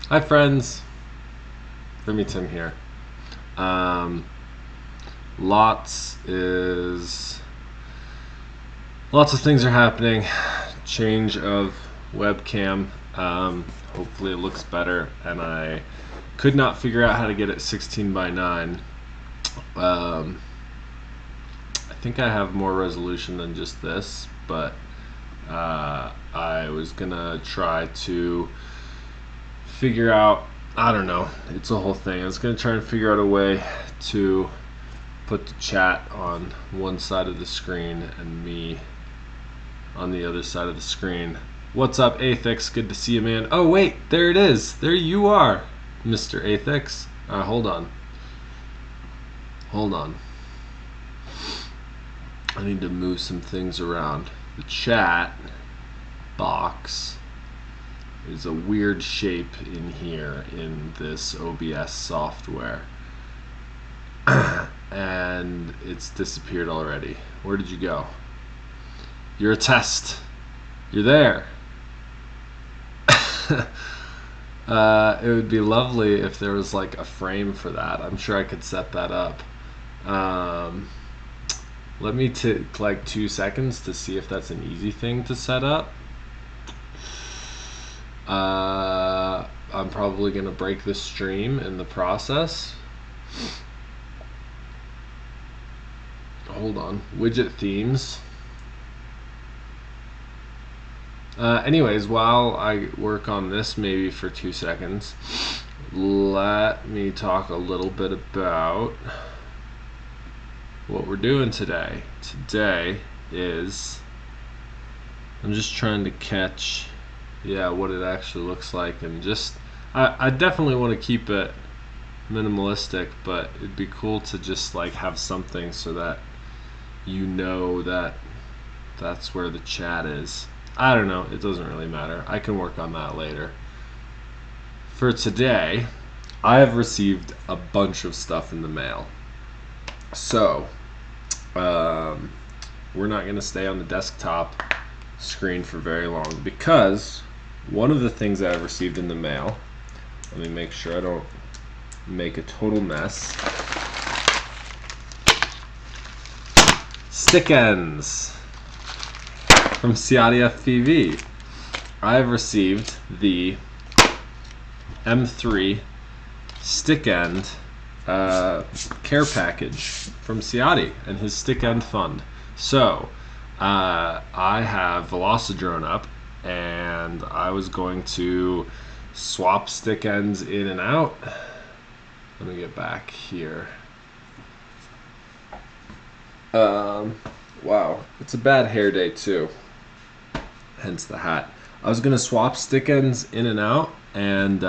Hi friends, Tim here. Lots of things are happening. Change of webcam. Hopefully it looks better, and I could not figure out how to get it 16:9. I think I have more resolution than just this, but I was gonna try to figure out, I don't know, it's a whole thing. I was going to try and figure out a way to put the chat on one side of the screen and me on the other side of the screen. What's up, Athix? Good to see you, man. Oh wait, there it is. There you are, Mr. Athix. Hold on. I need to move some things around. The chat box is a weird shape in here in this OBS software. And it's disappeared already. Where did you go? You're a test. You're there. It would be lovely if there was like a frame for that. I'm sure I could set that up. Let me take like 2 seconds to see if that's an easy thing to set up. I'm probably going to break the stream in the process. Hold on. Widget themes. Anyways, while I work on this maybe for 2 seconds, let me talk a little bit about what we're doing today. Today is, I'm just trying to catch what it actually looks like, and just I definitely want to keep it minimalistic, but it'd be cool to just like have something so that you know that that's where the chat is. I don't know, it doesn't really matter. I can work on that later. For today, I have received a bunch of stuff in the mail. So we're not going to stay on the desktop screen for very long, because one of the things that I've received in the mail, let me make sure I don't make a total mess. Stick ends from Ciottifpv. I've received the M3 stick end care package from Ciotti and his stick end fund. So I have Velocidrone up, and I was going to swap stick ends in and out. Let me get back here. Wow, it's a bad hair day too, hence the hat. I was going to swap stick ends in and out and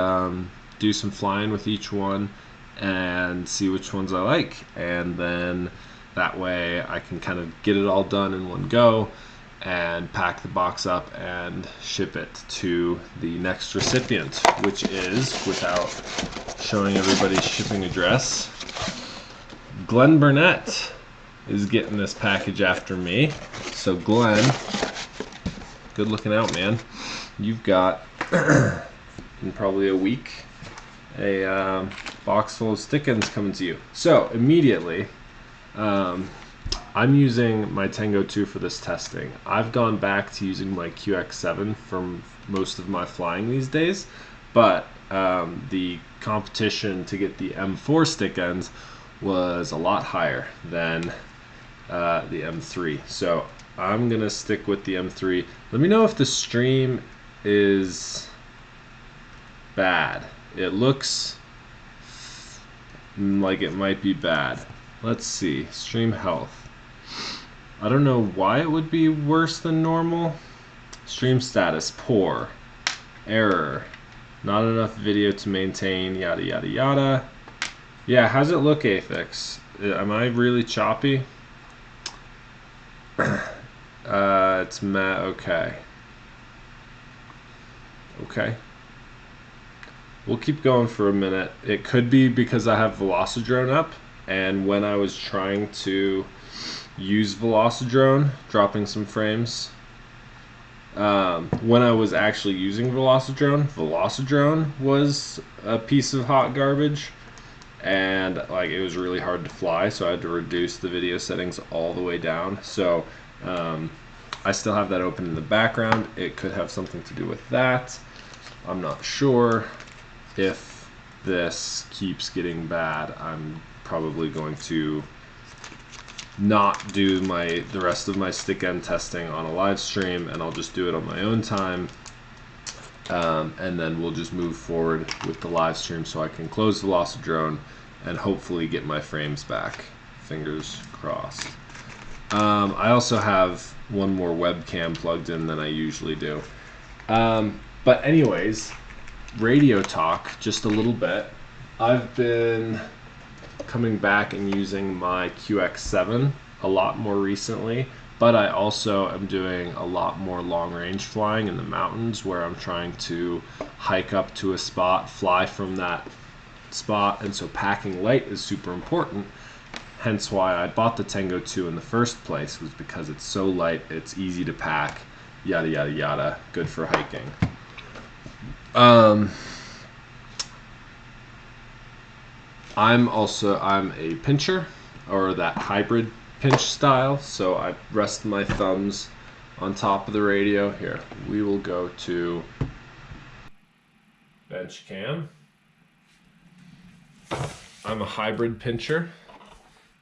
do some flying with each one and see which ones I like, and then that way I can kind of get it all done in one go and pack the box up and ship it to the next recipient, which is, without showing everybody's shipping address, Glenn Burnett is getting this package after me. So Glenn, good looking out, man. You've got in probably a week a box full of stick ends coming to you. So immediately, I'm using my Tango 2 for this testing. I've gone back to using my QX7 for most of my flying these days, but the competition to get the M4 stick ends was a lot higher than the M3. So I'm gonna stick with the M3. Let me know if the stream is bad. It looks like it might be bad. Let's see. Stream health. I don't know why it would be worse than normal. Stream status poor. Error. Not enough video to maintain. Yada yada yada. Yeah, how's it look, Athix? Am I really choppy? It's okay. Okay. We'll keep going for a minute. It could be because I have Velocidrone up, and when I was trying to use Velocidrone, dropping some frames, When I was actually using Velocidrone was a piece of hot garbage, and like it was really hard to fly, so I had to reduce the video settings all the way down. So I still have that open in the background. It could have something to do with that. I'm not sure. If this keeps getting bad, I'm probably going to not do the rest of my stick end testing on a live stream, and I'll just do it on my own time, and then we'll just move forward with the live stream so I can close Velocidrone and hopefully get my frames back. Fingers crossed. I also have one more webcam plugged in than I usually do. But anyways, radio talk just a little bit. I've been coming back and using my QX7 a lot more recently, but I also am doing a lot more long range flying in the mountains where I'm trying to hike up to a spot, fly from that spot, and so packing light is super important. Hence why I bought the Tango 2 in the first place, was because it's so light, it's easy to pack, yada yada yada, good for hiking. I'm a pincher, or that hybrid pinch style, so I rest my thumbs on top of the radio. Here, we will go to bench cam. I'm a hybrid pincher,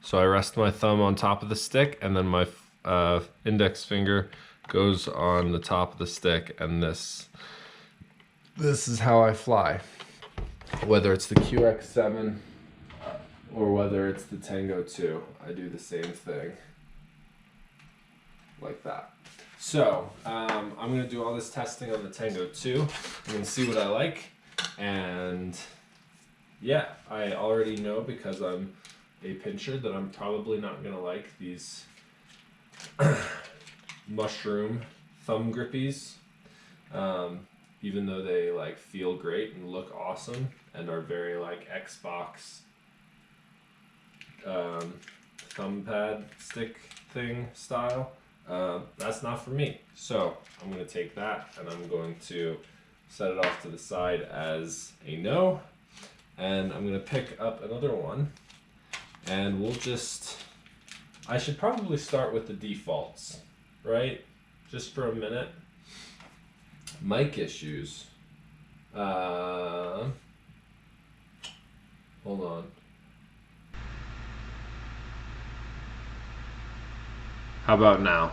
so I rest my thumb on top of the stick, and then my index finger goes on the top of the stick, and this is how I fly. Whether it's the QX7 or whether it's the Tango 2, I do the same thing, like that. So, I'm going to do all this testing on the Tango 2. I'm going to see what I like, and yeah, I already know, because I'm a pincher, that I'm probably not going to like these mushroom thumb grippies, even though they like feel great and look awesome and are very like Xbox thumb pad stick thing style. That's not for me. So I'm going to take that and I'm going to set it off to the side as a no, and I'm going to pick up another one, and we'll just, I should probably start with the defaults, right? Just for a minute. Mic issues. Hold on. How about now?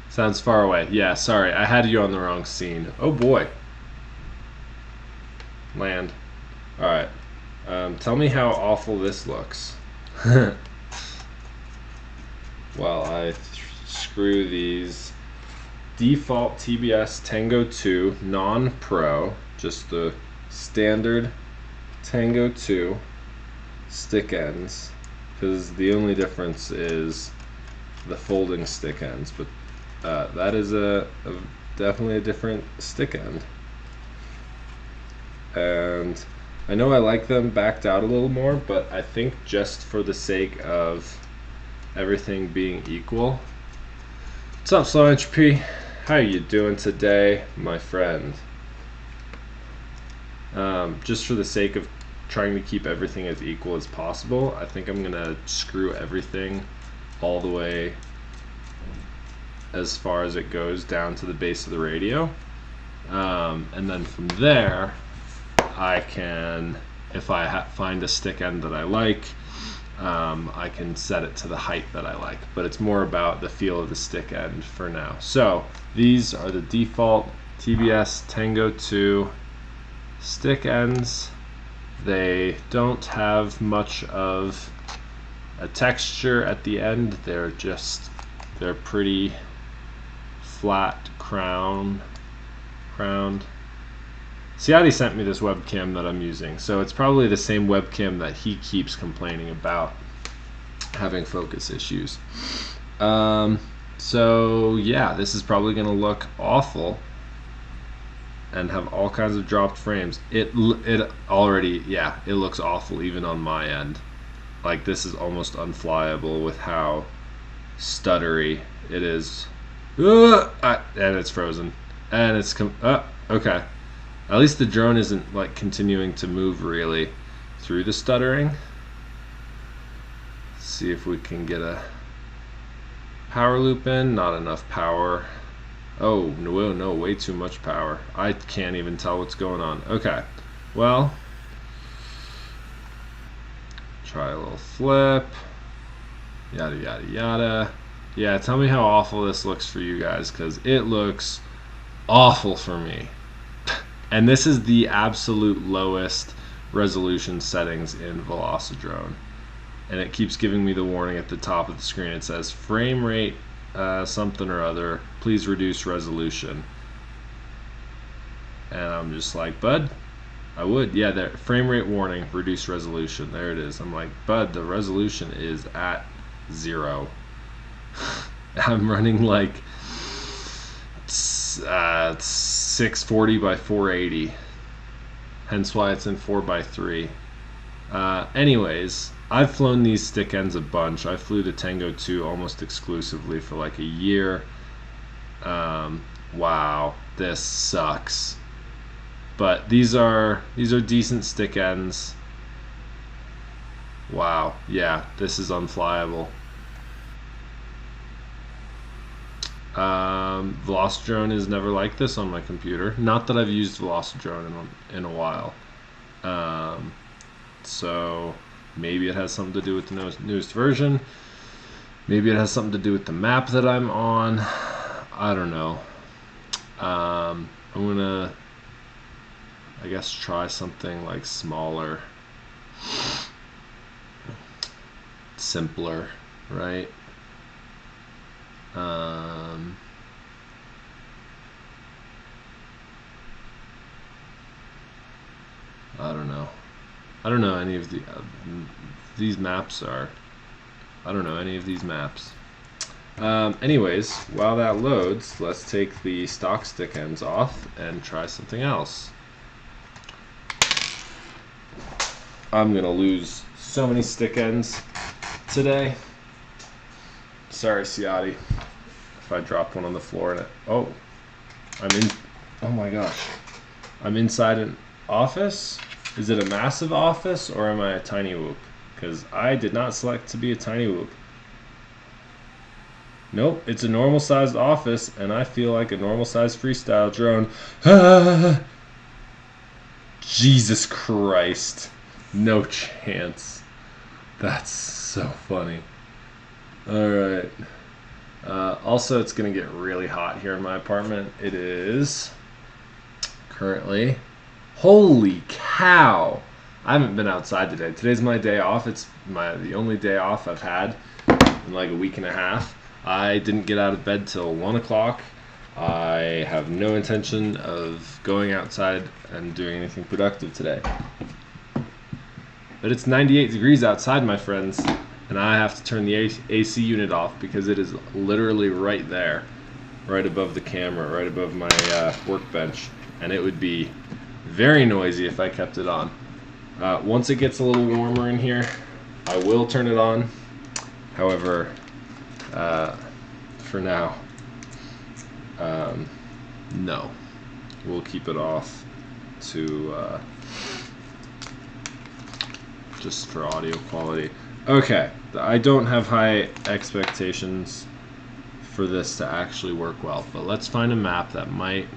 Sounds far away. Yeah, sorry, I had you on the wrong scene. Oh boy. Land. Alright. Tell me how awful this looks. Well, I screw these default TBS Tango 2 non-pro, just the standard Tango 2 stick ends, because the only difference is the folding stick ends, but that is definitely a different stick end. And I know I like them backed out a little more, but I think just for the sake of everything being equal. What's up, Slow Entropy? How are you doing today, my friend? Just for the sake of trying to keep everything as equal as possible, I think I'm gonna screw everything all the way as far as it goes down to the base of the radio, and then from there I can, if I find a stick end that I like, I can set it to the height that I like, but it's more about the feel of the stick end for now. So these are the default TBS Tango 2 stick ends. They don't have much of a texture at the end. They're pretty flat crowned. Ciotti sent me this webcam that I'm using, so it's probably the same webcam that he keeps complaining about having focus issues. So yeah, this is probably gonna look awful and have all kinds of dropped frames. It already, yeah, it looks awful even on my end. Like, this is almost unflyable with how stuttery. It is. And it's frozen. And it's okay. At least the drone isn't like continuing to move really through the stuttering. Let's see if we can get a power loop in. Not enough power. Oh no, way too much power. I can't even tell what's going on. Okay, well, try a little flip. Yada yada yada. Yeah, tell me how awful this looks for you guys, because it looks awful for me. And this is the absolute lowest resolution settings in Velocidrone. And it keeps giving me the warning at the top of the screen. It says frame rate something or other, please reduce resolution. And I'm just like, bud, I would. Yeah, there, frame rate warning, reduce resolution. There it is. I'm like, bud, the resolution is at 0. I'm running like 640 by 480, hence why it's in 4:3. Anyways, I've flown these stick ends a bunch. I flew the Tango 2 almost exclusively for like a year. Wow, this sucks. But these are decent stick ends. Wow, yeah, this is unflyable. Velocidrone is never like this on my computer. Not that I've used Velocidrone in a while. So maybe it has something to do with the newest version. Maybe it has something to do with the map that I'm on. I don't know. I'm gonna, I guess, try something like smaller, simpler, right? I don't know. I don't know any of these maps are. I don't know any of these maps. Anyways, while that loads, let's take the stock stick ends off and try something else. I'm gonna lose so many stick ends today. Sorry, Ciotti, if I drop one on the floor and it. Oh, oh my gosh, I'm inside an office. Is it a massive office or am I a tiny whoop? Because I did not select to be a tiny whoop. Nope, it's a normal sized office and I feel like a normal sized freestyle drone. Ah, Jesus Christ. No chance. That's so funny. Alright. Also, it's going to get really hot here in my apartment. It is currently. Holy cow! I haven't been outside today. Today's my day off. It's the only day off I've had in like a week and a half. I didn't get out of bed till 1 o'clock. I have no intention of going outside and doing anything productive today. But it's 98 degrees outside, my friends, and I have to turn the AC unit off because it is literally right there, right above the camera, right above my workbench, and it would be very noisy if I kept it on. Once it gets a little warmer in here, I will turn it on. However, for now, no. We'll keep it off to just for audio quality. Okay, I don't have high expectations for this to actually work well, but let's find a map that might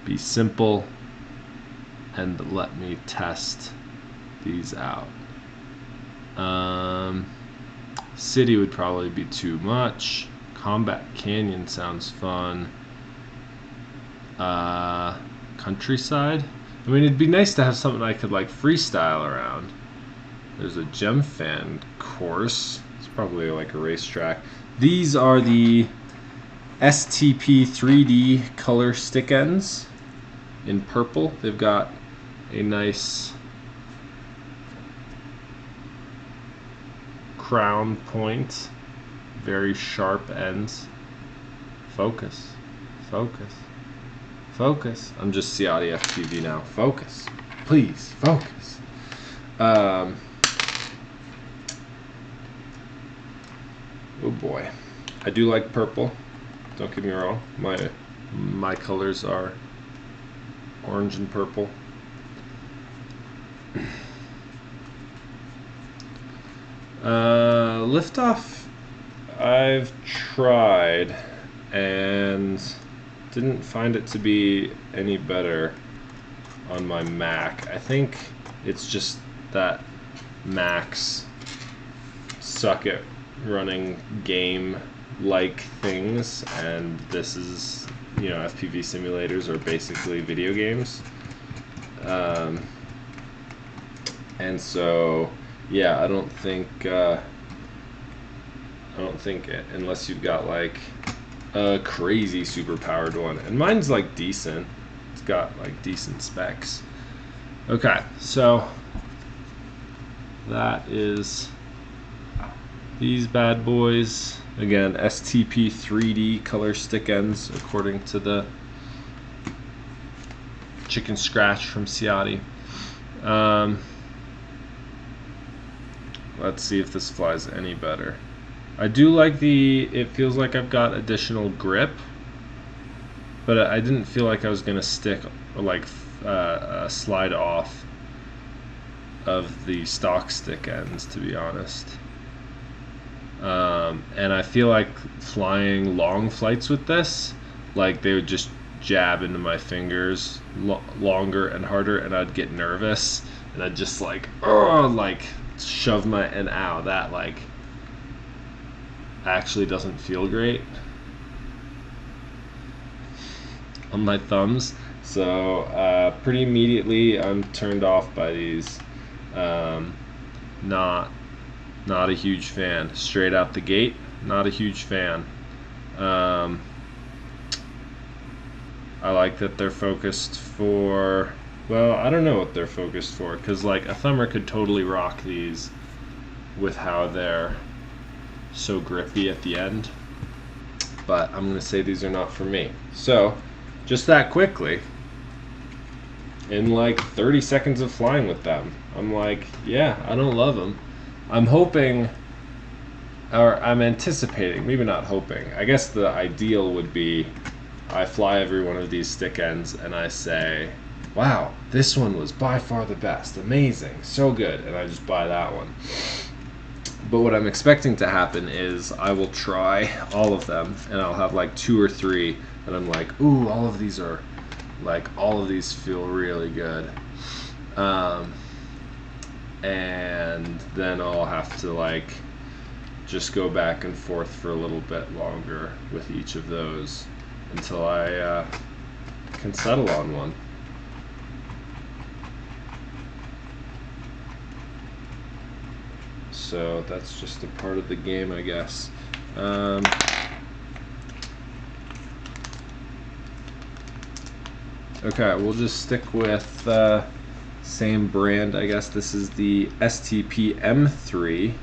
be simple and let me test these out. City would probably be too much. Combat Canyon sounds fun. Countryside? I mean, it'd be nice to have something I could like freestyle around. There's a gem fan course. It's probably like a racetrack. These are the STP 3D color stick ends in purple. They've got a nice crown point, very sharp ends. Focus, focus, focus. I'm just Ciottifpv now. Focus, please, focus. Oh boy. I do like purple. Don't get me wrong. My colors are orange and purple. Liftoff, I've tried and didn't find it to be any better on my Mac. I think it's just that Macs suck at running game-like things, and this is, you know, FPV simulators are basically video games. And so, yeah, I don't think unless you've got like a crazy super powered one, and mine's like decent. It's got like decent specs. Okay, so that is these bad boys. Again, STP 3D color stick ends according to the chicken scratch from Ciotti. Let's see if this flies any better. I do like it feels like I've got additional grip, but I didn't feel like I was gonna stick or like slide off of the stock stick ends, to be honest. And I feel like flying long flights with this, like they would just jab into my fingers longer and harder, and I'd get nervous, and I'd just like shove my, and ow, that like actually doesn't feel great on my thumbs. So pretty immediately I'm turned off by these. Not a huge fan. Straight out the gate, not a huge fan. I like that they're focused for, well, I don't know what they're focused for, because like a thumber could totally rock these with how they're so grippy at the end, but I'm gonna say these are not for me. So just that quickly, in like 30 seconds of flying with them, I'm like, yeah, I don't love them. I'm hoping, or I'm anticipating, maybe not hoping, I guess the ideal would be I fly every one of these stick ends and I say, wow, this one was by far the best, amazing, so good, and I just buy that one. But what I'm expecting to happen is I will try all of them, and I'll have like 2 or 3 and I'm like, ooh, all of these feel really good. And then I'll have to like just go back and forth for a little bit longer with each of those until I can settle on one. So that's just a part of the game, I guess. Okay, we'll just stick with same brand, I guess. This is the STP M3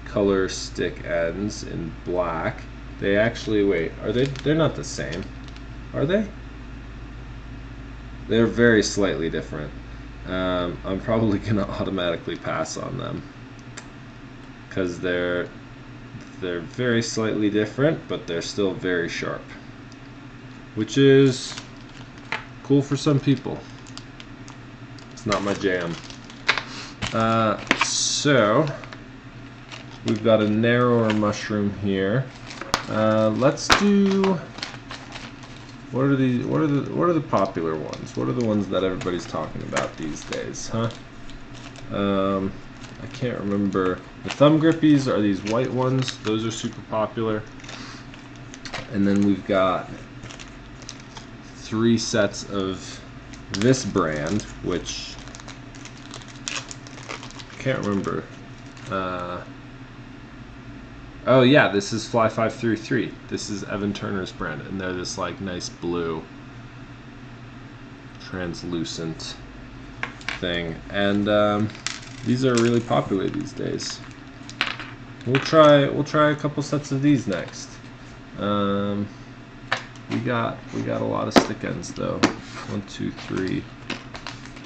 color stick ends in black. They actually, wait, are they're not the same, are they? They're very slightly different. I'm probably gonna automatically pass on them because they're very slightly different, but they're still very sharp, which is cool for some people. It's not my jam. So we've got a narrower mushroom here. Let's do, what are the popular ones? What are the ones that everybody's talking about these days, huh? I can't remember. The thumb grippies are these white ones. Those are super popular. And then we've got 3 sets of this brand, which I can't remember. Oh yeah, this is Fly 533. This is Evan Turner's brand, and they're this like nice blue translucent thing, and these are really popular these days. We'll try a couple sets of these next. We got a lot of stick ends though. 1, 2, 3,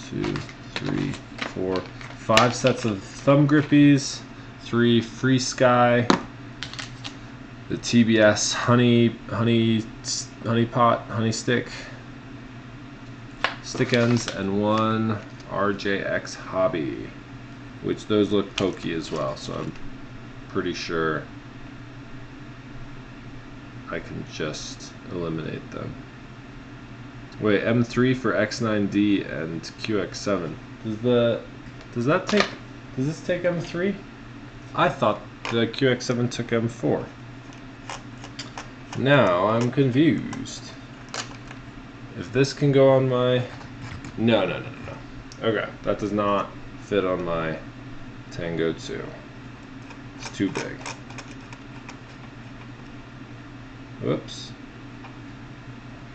2, 3, 4, 5 sets of thumb grippies, 3 free sky, the TBS honey stick ends, and one RJX Hobby, which those look pokey as well, so I'm pretty sure I can just eliminate them. Wait, M3 for X9D and QX7. Does this take M3? I thought the QX7 took M4. Now I'm confused. If this can go on my... No. Okay, that does not fit on my Tango 2. It's too big. Whoops.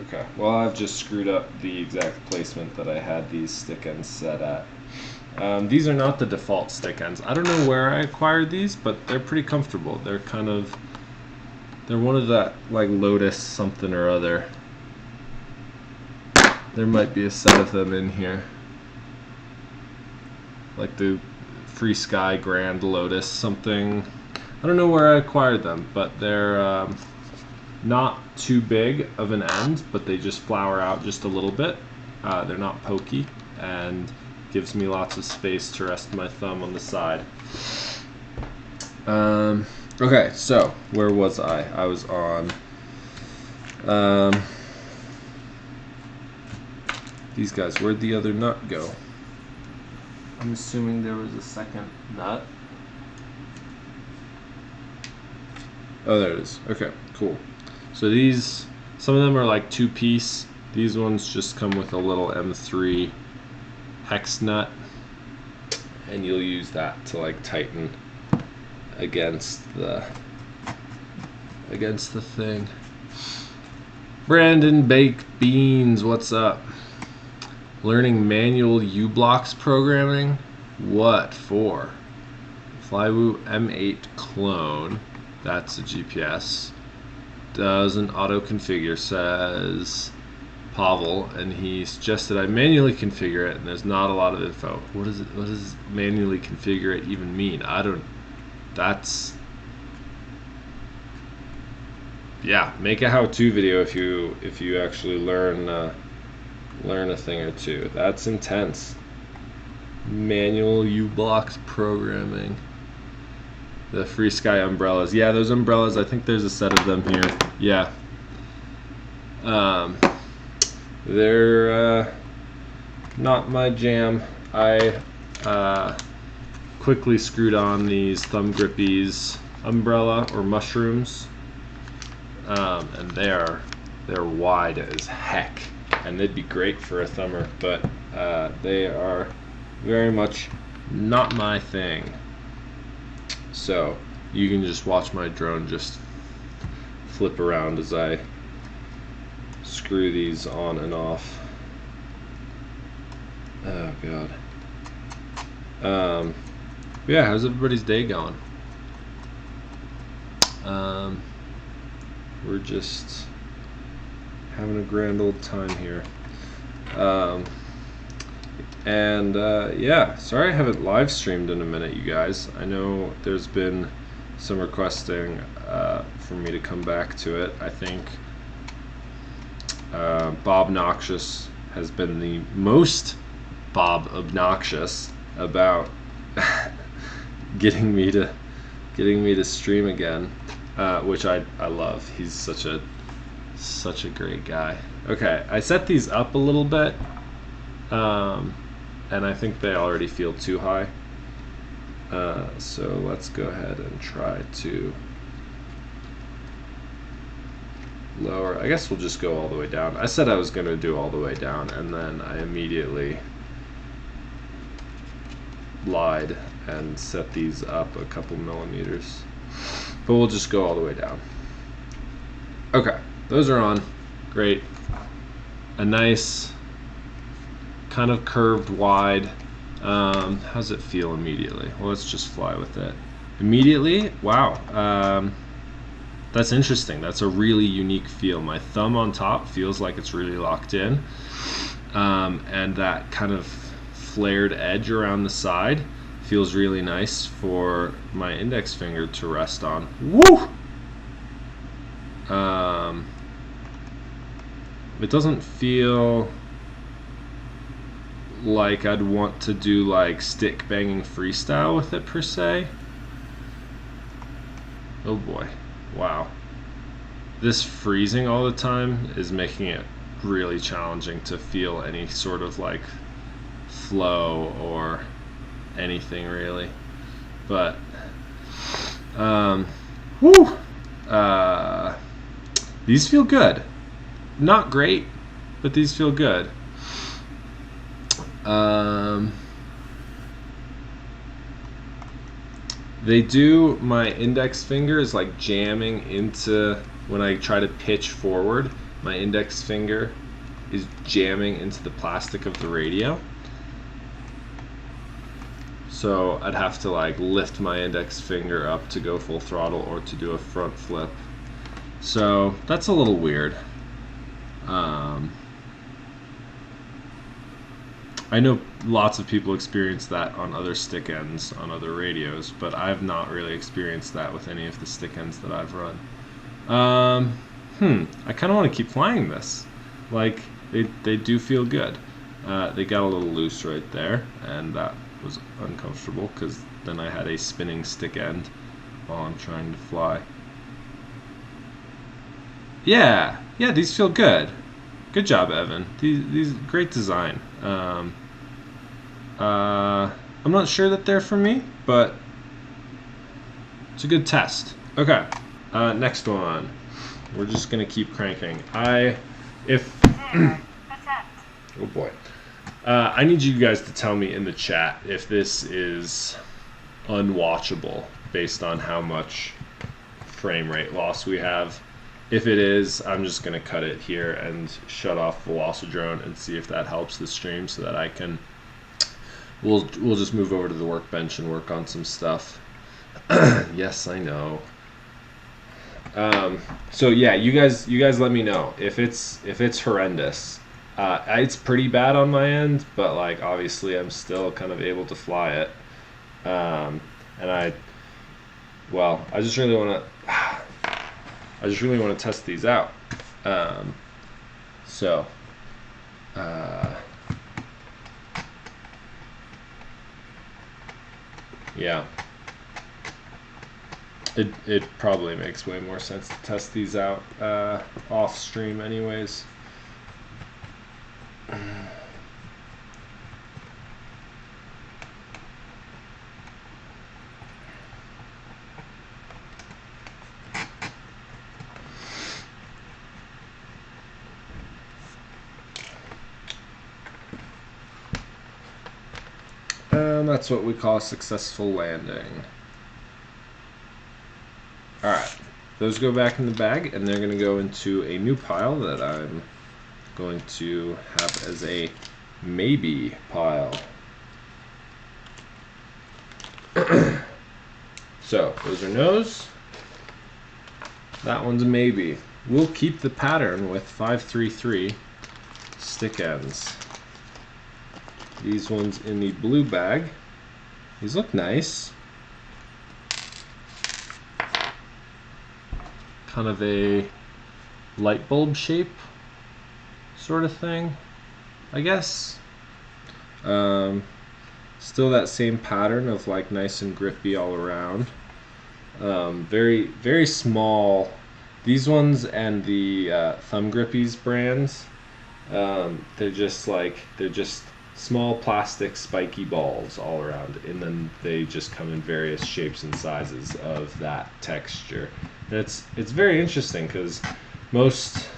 Okay, well, I've just screwed up the exact placement that I had these stick ends set at. These are not the default stick ends. I don't know where I acquired these, but they're pretty comfortable. They're one of that, like, Lotus something or other. There might be a set of them in here. Like the Free Sky Grand Lotus something. I don't know where I acquired them, but they're not too big of an end, but they just flower out just a little bit. They're not pokey, and gives me lots of space to rest my thumb on the side. Okay, so where was I? I was on these guys. Where'd the other nut go? I'm assuming there was a second nut. Oh, there it is. Okay, cool. So these, some of them are like 2-piece. These ones just come with a little M3 hex nut, and you'll use that to like tighten against the thing. Brandon Baked Beans, what's up? Learning manual U-blocks programming? What for? Flywoo M8 clone. That's a GPS. Doesn't auto configure, says Pavel, and he suggested I manually configure it, and there's not a lot of info. What does manually configure it even mean? I don't. That's, yeah. Make a how-to video if you actually learn a thing or two. That's intense. Manual U-blocks programming. The Free Sky umbrellas. Yeah, those umbrellas, I think there's a set of them here. Yeah. They're not my jam. I quickly screwed on these thumb grippies umbrella or mushrooms. And they're wide as heck. And they'd be great for a thumber, but they are very much not my thing. So you can just watch my drone just flip around as I screw these on and off. Oh god. Yeah, how's everybody's day going? We're just having a grand old time here. Yeah, sorry I haven't live streamed in a minute, you guys. I know there's been some requesting for me to come back to it. I think Bob Noxious has been the most Bob obnoxious about getting me to stream again, which I love. He's such a great guy. Okay, I set these up a little bit, and I think they already feel too high. So let's go ahead and try to lower. I guess we'll just go all the way down. I said I was going to do all the way down, and then I immediately lied and set these up a couple millimeters. But we'll just go all the way down. Okay, those are on. Great. A nice kind of curved wide. How's it feel immediately? Well, let's just fly with it. Immediately, wow. That's interesting. That's a really unique feel. My thumb on top feels like it's really locked in, and that kind of flared edge around the side feels really nice for my index finger to rest on. Woo! It doesn't feel like I'd want to do like stick banging freestyle with it per se. Oh boy, wow. This freezing all the time is making it really challenging to feel any sort of like flow or anything really. But whew, these feel good. Not great, but these feel good. They do, my index finger is like jamming into, when I try to pitch forward, my index finger is jamming into the plastic of the radio. So I'd have to like lift my index finger up to go full throttle or to do a front flip. So that's a little weird. I know lots of people experience that on other stick ends on other radios, but I've not really experienced that with any of the stick ends that I've run. I kind of want to keep flying this. Like, they do feel good. They got a little loose right there, and that was uncomfortable because then I had a spinning stick end while I'm trying to fly. Yeah, these feel good. Good job, Evan. These great design. I'm not sure that they're for me, but it's a good test. Okay, next one. We're just gonna keep cranking. Oh boy. I need you guys to tell me in the chat if this is unwatchable based on how much frame rate loss we have. If it is, I'm just going to cut it here and shut off Velocidrone and see if that helps the stream so that I can, we'll just move over to the workbench and work on some stuff. Yes, I know. So yeah, you guys let me know if it's horrendous. It's pretty bad on my end, but like obviously I'm still kind of able to fly it. And I just really want to test these out. Yeah. It probably makes way more sense to test these out off stream anyways. That's what we call a successful landing. Alright, those go back in the bag, and they're going to go into a new pile that I'm going to have as a maybe pile. So, those are no's. That one's a maybe. We'll keep the pattern with 533 stick ends. These ones in the blue bag. These look nice. Kind of a light bulb shape sort of thing, I guess. Still that same pattern of like nice and grippy all around. Very, very small. These ones and the Thumb Grippies brands, they're just small plastic spiky balls all around, and then they just come in various shapes and sizes of that texture. And it's very interesting because most,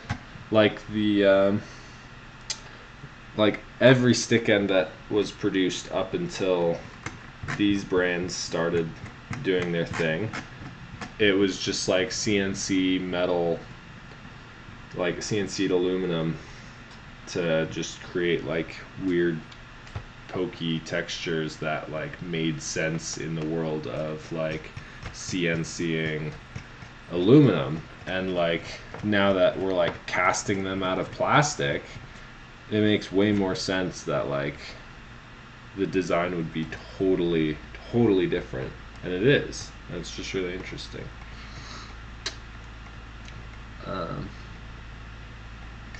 like the like every stick end that was produced up until these brands started doing their thing, it was just like CNC metal, like CNC'd aluminum, to just create like weird pokey textures that like made sense in the world of like CNCing aluminum. And like now that we're like casting them out of plastic, it makes way more sense that like the design would be totally different, and it is. And it's just really interesting.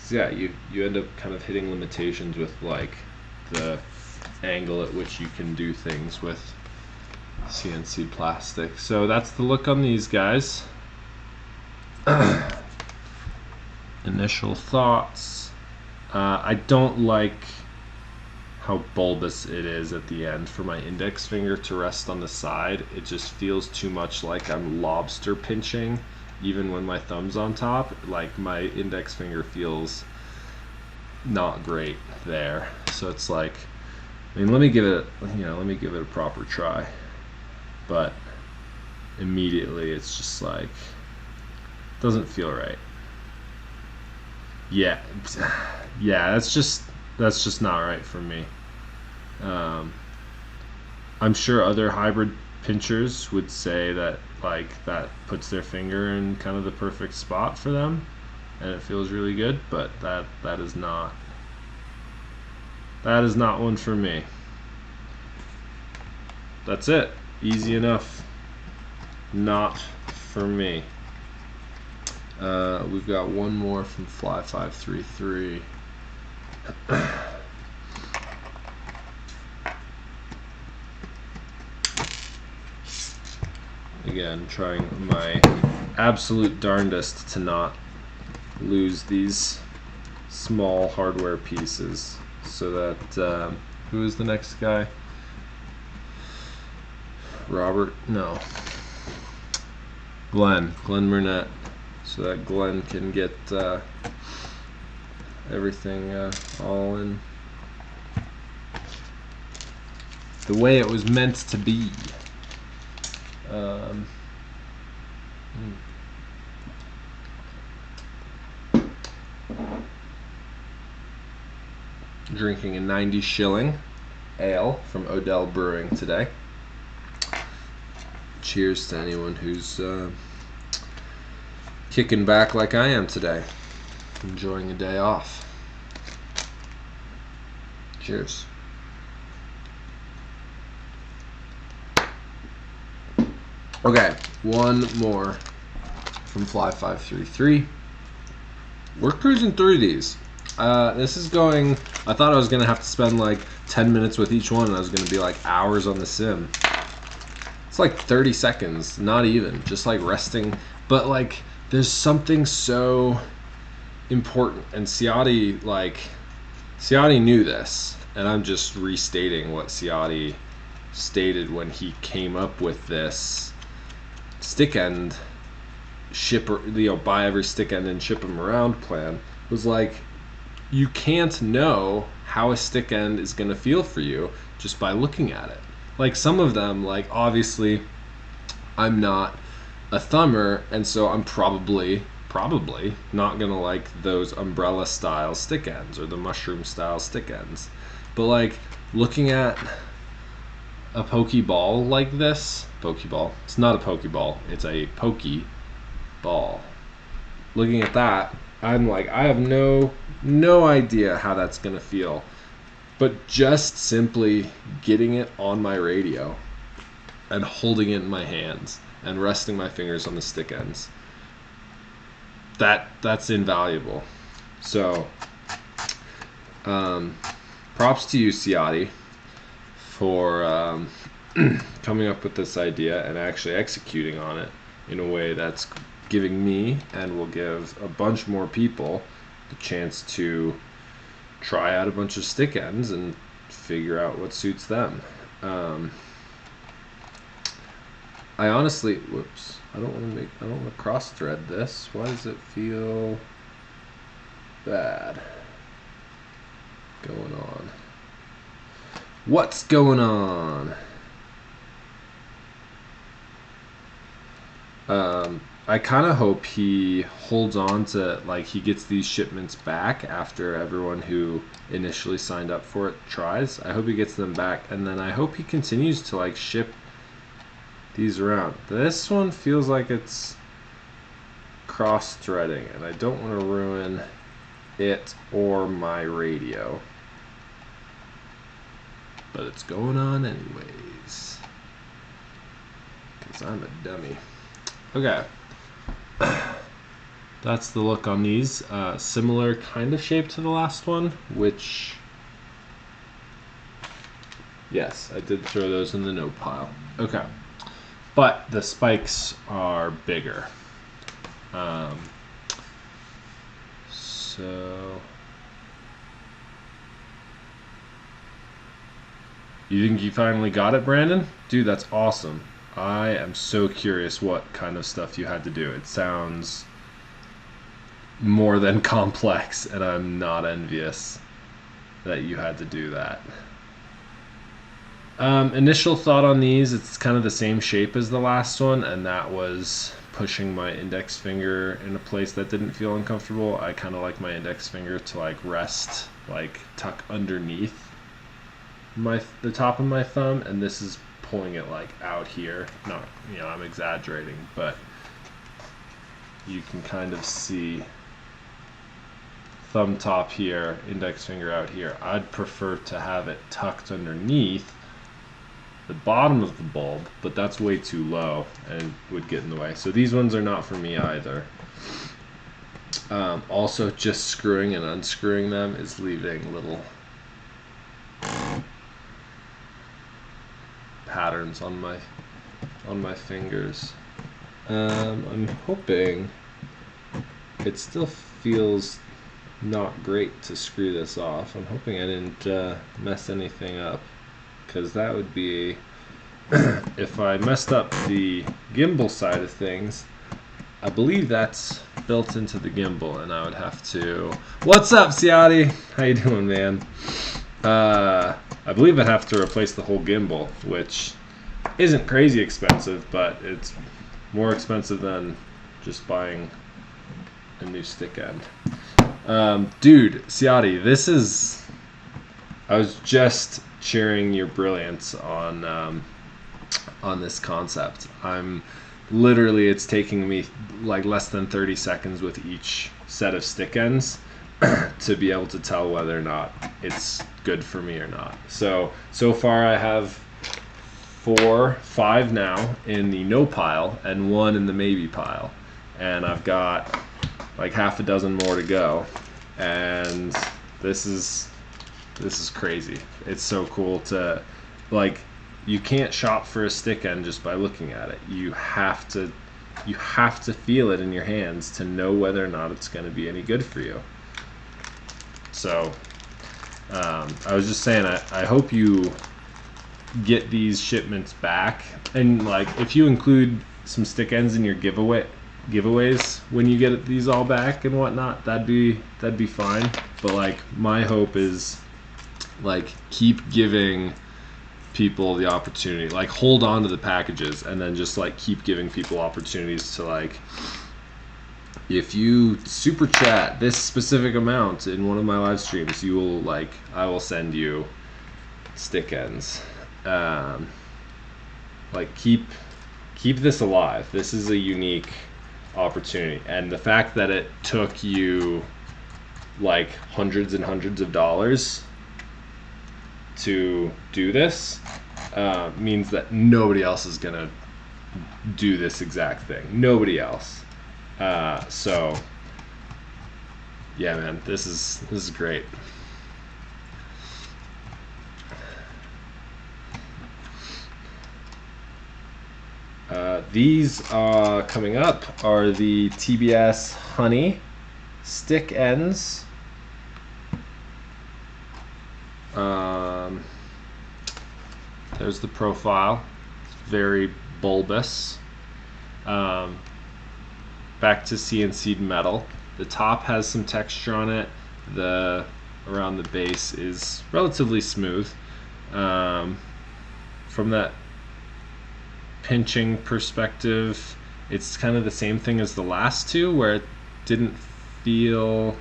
Because yeah, you end up kind of hitting limitations with like the angle at which you can do things with CNC plastic. So that's the look on these guys. Initial thoughts. I don't like how bulbous it is at the end for my index finger to rest on the side. It just feels too much like I'm lobster pinching, even when my thumb's on top. Like my index finger feels not great there. So it's like, I mean, let me give it a proper try. But immediately it's just like, doesn't feel right. Yeah, that's just not right for me. I'm sure other hybrid pinchers would say that like that puts their finger in kind of the perfect spot for them, and it feels really good. But that is not one for me. That's it. Easy enough. Not for me. We've got one more from Fly533. Again, trying my absolute darndest to not lose these small hardware pieces. So that, who is the next guy? Robert? No. Glenn Burnett. So that Glenn can get everything all in the way it was meant to be. Drinking a 90 shilling ale from Odell Brewing today. Cheers to anyone who's kicking back like I am today, enjoying a day off. Cheers. Okay, one more from Fly533. We're cruising through these. This is going, I thought I was going to have to spend like 10 minutes with each one, and I was going to be like hours on the sim. It's like 30 seconds, not even, just like resting. But like, there's something so important, and Ciotti knew this, and I'm just restating what Ciotti stated when he came up with this stick end buy every stick end and ship them around plan. Was like, you can't know how a stick end is going to feel for you just by looking at it. Like some of them, like obviously I'm not a thumber, and so I'm probably not gonna like those umbrella style stick ends or the mushroom style stick ends. But like looking at a pokeball like this, it's not a pokeball, it's a pokey ball. Looking at that, I'm like, I have no idea how that's gonna feel. But just simply getting it on my radio and holding it in my hands and resting my fingers on the stick ends, that's invaluable. So props to you, Ciotti, for coming up with this idea and actually executing on it in a way that's giving me, and will give a bunch more people, the chance to try out a bunch of stick ends and figure out what suits them. I honestly, I don't want to cross thread this. Why does it feel bad? Going on? What's going on? I kind of hope he holds on to, like, he gets these shipments back after everyone who initially signed up for it tries. I hope he gets them back, and then I hope he continues to like ship these around. This one feels like it's cross-threading, and I don't want to ruin it or my radio. But it's going on anyways, because I'm a dummy. Okay. that's the look on these. Similar kind of shape to the last one, which, yes, I did throw those in the no pile. Okay, but the spikes are bigger. So you think you finally got it, Brandon? Dude, that's awesome. I am so curious what kind of stuff you had to do. It sounds more than complex, and I'm not envious that you had to do that. Initial thought on these, it's kind of the same shape as the last one, and that was pushing my index finger in a place that didn't feel uncomfortable. I kind of like my index finger to like rest, like tuck underneath the top of my thumb, and this is pulling it like out here. Not, I'm exaggerating, but you can kind of see thumb top here, index finger out here. I'd prefer to have it tucked underneath the bottom of the bulb, but that's way too low and would get in the way. So these ones are not for me either. Also, just screwing and unscrewing them is leaving little patterns on my fingers. I'm hoping it still feels not great to screw this off. I'm hoping I didn't mess anything up, because that would be if I messed up the gimbal side of things. I believe that's built into the gimbal, and I would have to. What's up, Ciotti? How you doing, man? I believe I'd have to replace the whole gimbal, which isn't crazy expensive, but it's more expensive than just buying a new stick end. Dude, Ciotti, this is. I was just sharing your brilliance on this concept. I'm literally, it's taking me like less than 30 seconds with each set of stick ends to be able to tell whether or not it's good for me or not. So far I have 5 now in the no pile and 1 in the maybe pile, and I've got like half a dozen more to go, and this is crazy. It's so cool to, like, you can't shop for a stick end just by looking at it. You have to feel it in your hands to know whether or not it's going to be any good for you. So I was just saying, I hope you get these shipments back, and like if you include some stick ends in your giveaways when you get these all back and whatnot, that'd be fine. But like my hope is, like, keep giving people the opportunity, like hold on to the packages, and then just like keep giving people opportunities to, like, if you super chat this specific amount in one of my live streams, you will, like, I will send you stick ends. Like keep this alive. This is a unique opportunity, and the fact that it took you like hundreds and hundreds of dollars to do this means that nobody else is gonna do this exact thing. Nobody else. So yeah, man, this is great. These coming up are the TBS Honey stick ends. There's the profile. It's very bulbous. Back to CNC'd metal. The top has some texture on it. Around the base is relatively smooth. From that pinching perspective, it's kind of the same thing as the last two, where it didn't feel.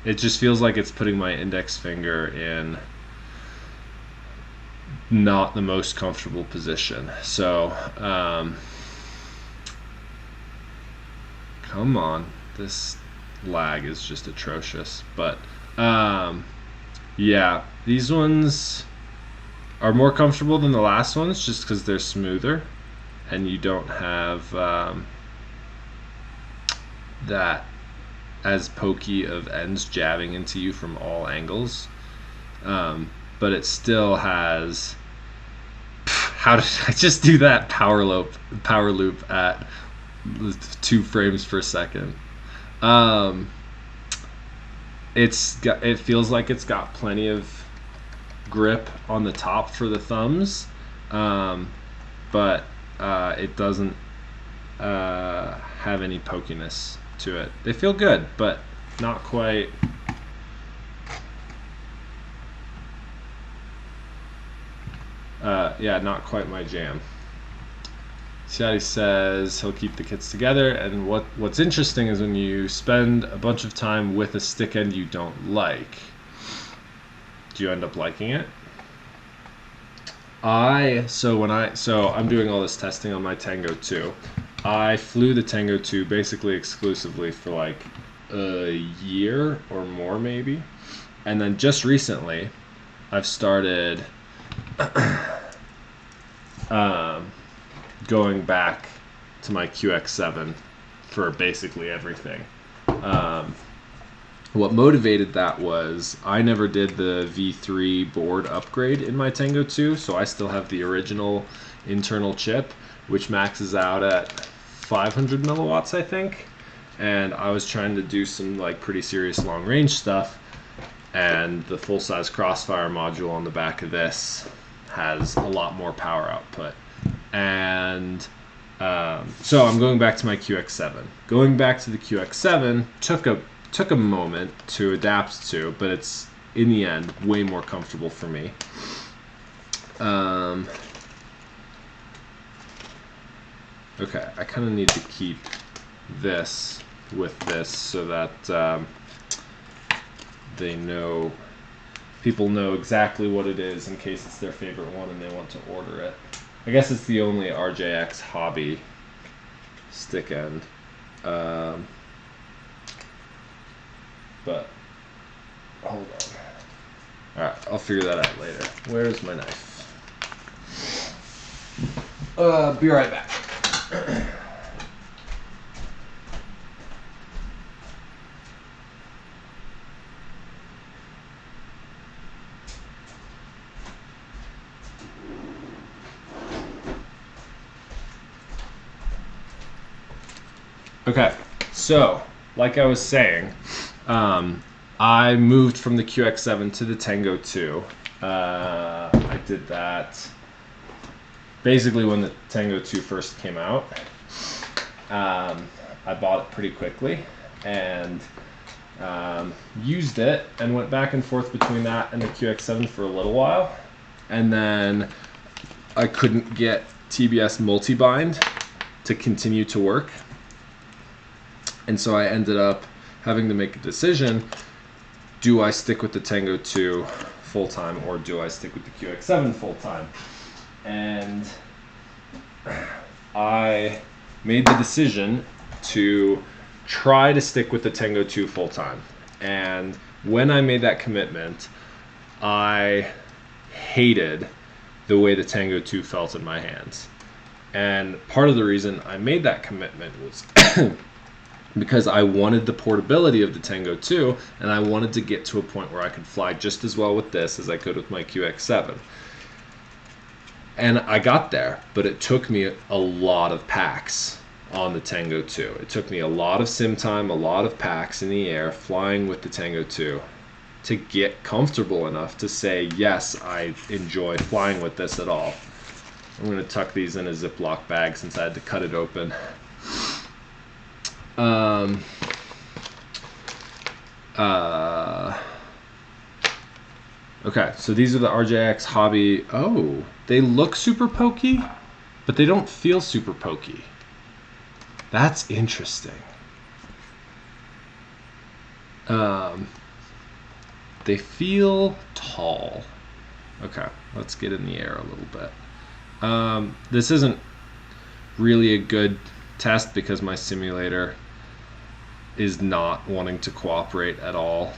It just feels like it's putting my index finger in not the most comfortable position. So, come on, this lag is just atrocious. But yeah, these ones are more comfortable than the last ones just because they're smoother, and you don't have that as pokey of ends jabbing into you from all angles, but it still has. How did I just do that power loop at 2 frames per second? It feels like it's got plenty of grip on the top for the thumbs, but it doesn't have any pokiness to it. They feel good, but not quite. Yeah, not quite my jam. Ciotty says he'll keep the kits together, and what's interesting is when you spend a bunch of time with a stick end you don't like, do you end up liking it? So I'm doing all this testing on my Tango 2. I flew the Tango 2 basically exclusively for like a year or more maybe, and then just recently I've started going back to my QX7 for basically everything. What motivated that was I never did the V3 board upgrade in my Tango 2, so I still have the original internal chip, which maxes out at 500 milliwatts, I think. And I was trying to do some like pretty serious long range stuff, and the full-size Crossfire module on the back of this has a lot more power output. And so I'm going back to my QX7. Going back to the QX7 took a moment to adapt to, but it's in the end way more comfortable for me. Okay, I kind of need to keep this with this so that people know exactly what it is in case it's their favorite one and they want to order it. I guess it's the only RJX hobby stick end. But hold on. Alright, I'll figure that out later. Where's my knife? Be right back. Okay, so like I was saying, I moved from the QX7 to the Tango 2. I did that basically when the Tango 2 first came out. I bought it pretty quickly and used it and went back and forth between that and the QX7 for a little while. And then I couldn't get TBS multi-bind to continue to work. And so I ended up having to make a decision. Do I stick with the Tango 2 full-time or do I stick with the QX7 full-time? And I made the decision to try to stick with the Tango 2 full-time. And when I made that commitment, I hated the way the Tango 2 felt in my hands. And part of the reason I made that commitment was because I wanted the portability of the Tango 2, and I wanted to get to a point where I could fly just as well with this as I could with my QX7. And I got there, but it took me a lot of packs on the Tango 2. It took me a lot of sim time, a lot of packs in the air, flying with the Tango 2 to get comfortable enough to say, yes, I enjoy flying with this at all. I'm going to tuck these in a Ziploc bag since I had to cut it open. Okay, so these are the RJX Hobby. Oh, they look super pokey, but they don't feel super pokey. That's interesting. They feel tall. Okay, let's get in the air a little bit. This isn't really a good test because my simulator is not wanting to cooperate at all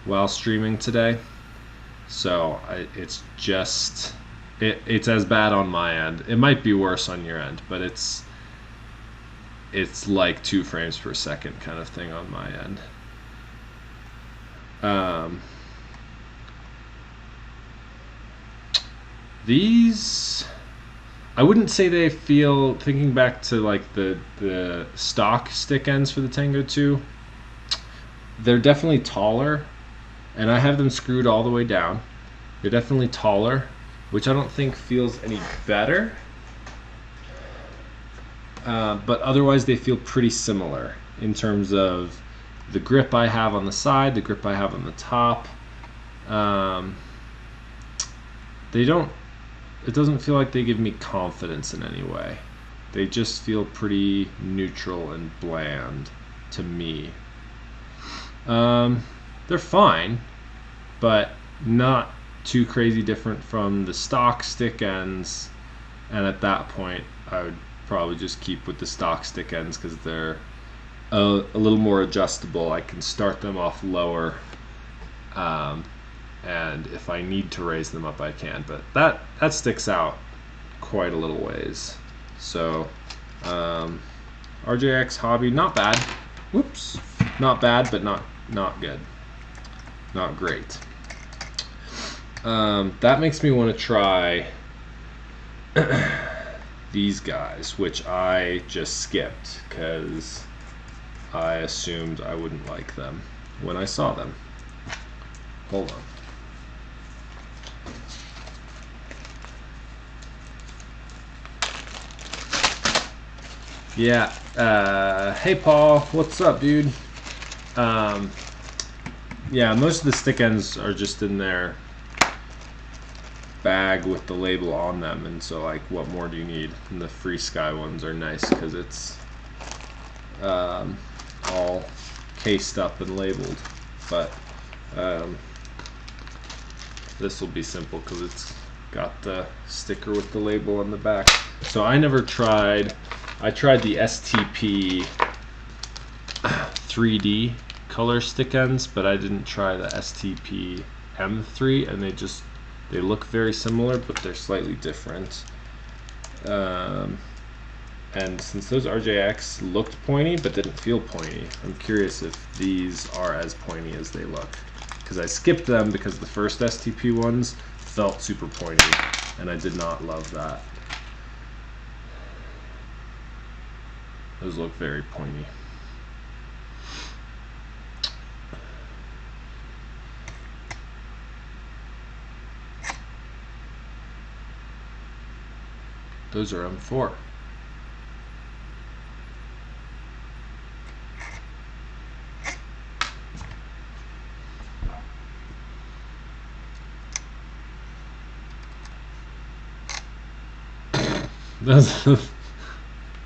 while streaming today. So it's as bad on my end. It might be worse on your end, but it's like 2 frames per second kind of thing on my end. These, I wouldn't say they feel, thinking back to like the stock stick ends for the Tango 2, they're definitely taller, and I have them screwed all the way down. They're definitely taller, which I don't think feels any better, but otherwise they feel pretty similar in terms of the grip I have on the side, the grip I have on the top. It doesn't feel like they give me confidence in any way. They just feel pretty neutral and bland to me. They're fine, but not too crazy different from the stock stick ends, and at that point I would probably just keep with the stock stick ends because they're a little more adjustable. I can start them off lower, and if I need to raise them up I can, but that sticks out quite a little ways. So RJX Hobby, not bad. Whoops, not bad, but not good, not great. That makes me want to try these guys, which I just skipped because I assumed I wouldn't like them when I saw them. Hold on. Yeah, hey Paul, what's up, dude? Yeah, most of the stick ends are just in their bag with the label on them, and so like, what more do you need? And the Free Sky ones are nice because it's all cased up and labeled, but this will be simple because it's got the sticker with the label on the back. So I never tried. I tried the STP 3D color stick ends, but I didn't try the STP M3, and they look very similar, but they're slightly different. And since those RJX looked pointy but didn't feel pointy, I'm curious if these are as pointy as they look, because I skipped them because the first STP ones felt super pointy and I did not love that. Those look very pointy. Those are M4.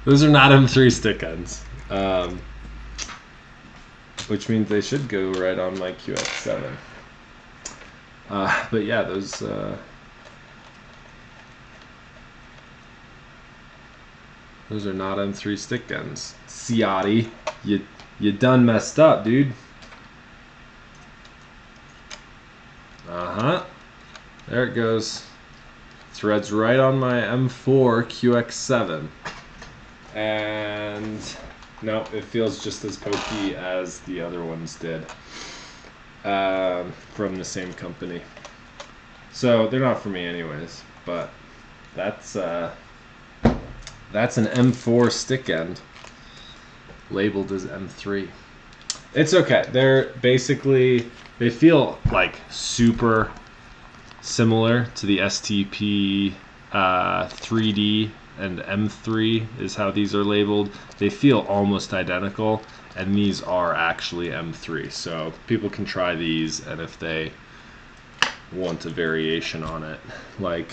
Those are not M3 stick ends, which means they should go right on my QX7. But yeah, those are not M3 stick ends. Ciotti, you done messed up, dude. There it goes. Threads right on my M4 QX7. And no, it feels just as pokey as the other ones did, from the same company. So they're not for me anyways, but that's an M4 stick end labeled as M3. It's okay. They're basically, they feel like super similar to the STP 3D and M3 is how these are labeled. They feel almost identical, and these are actually M3. So people can try these, and if they want a variation on it, like,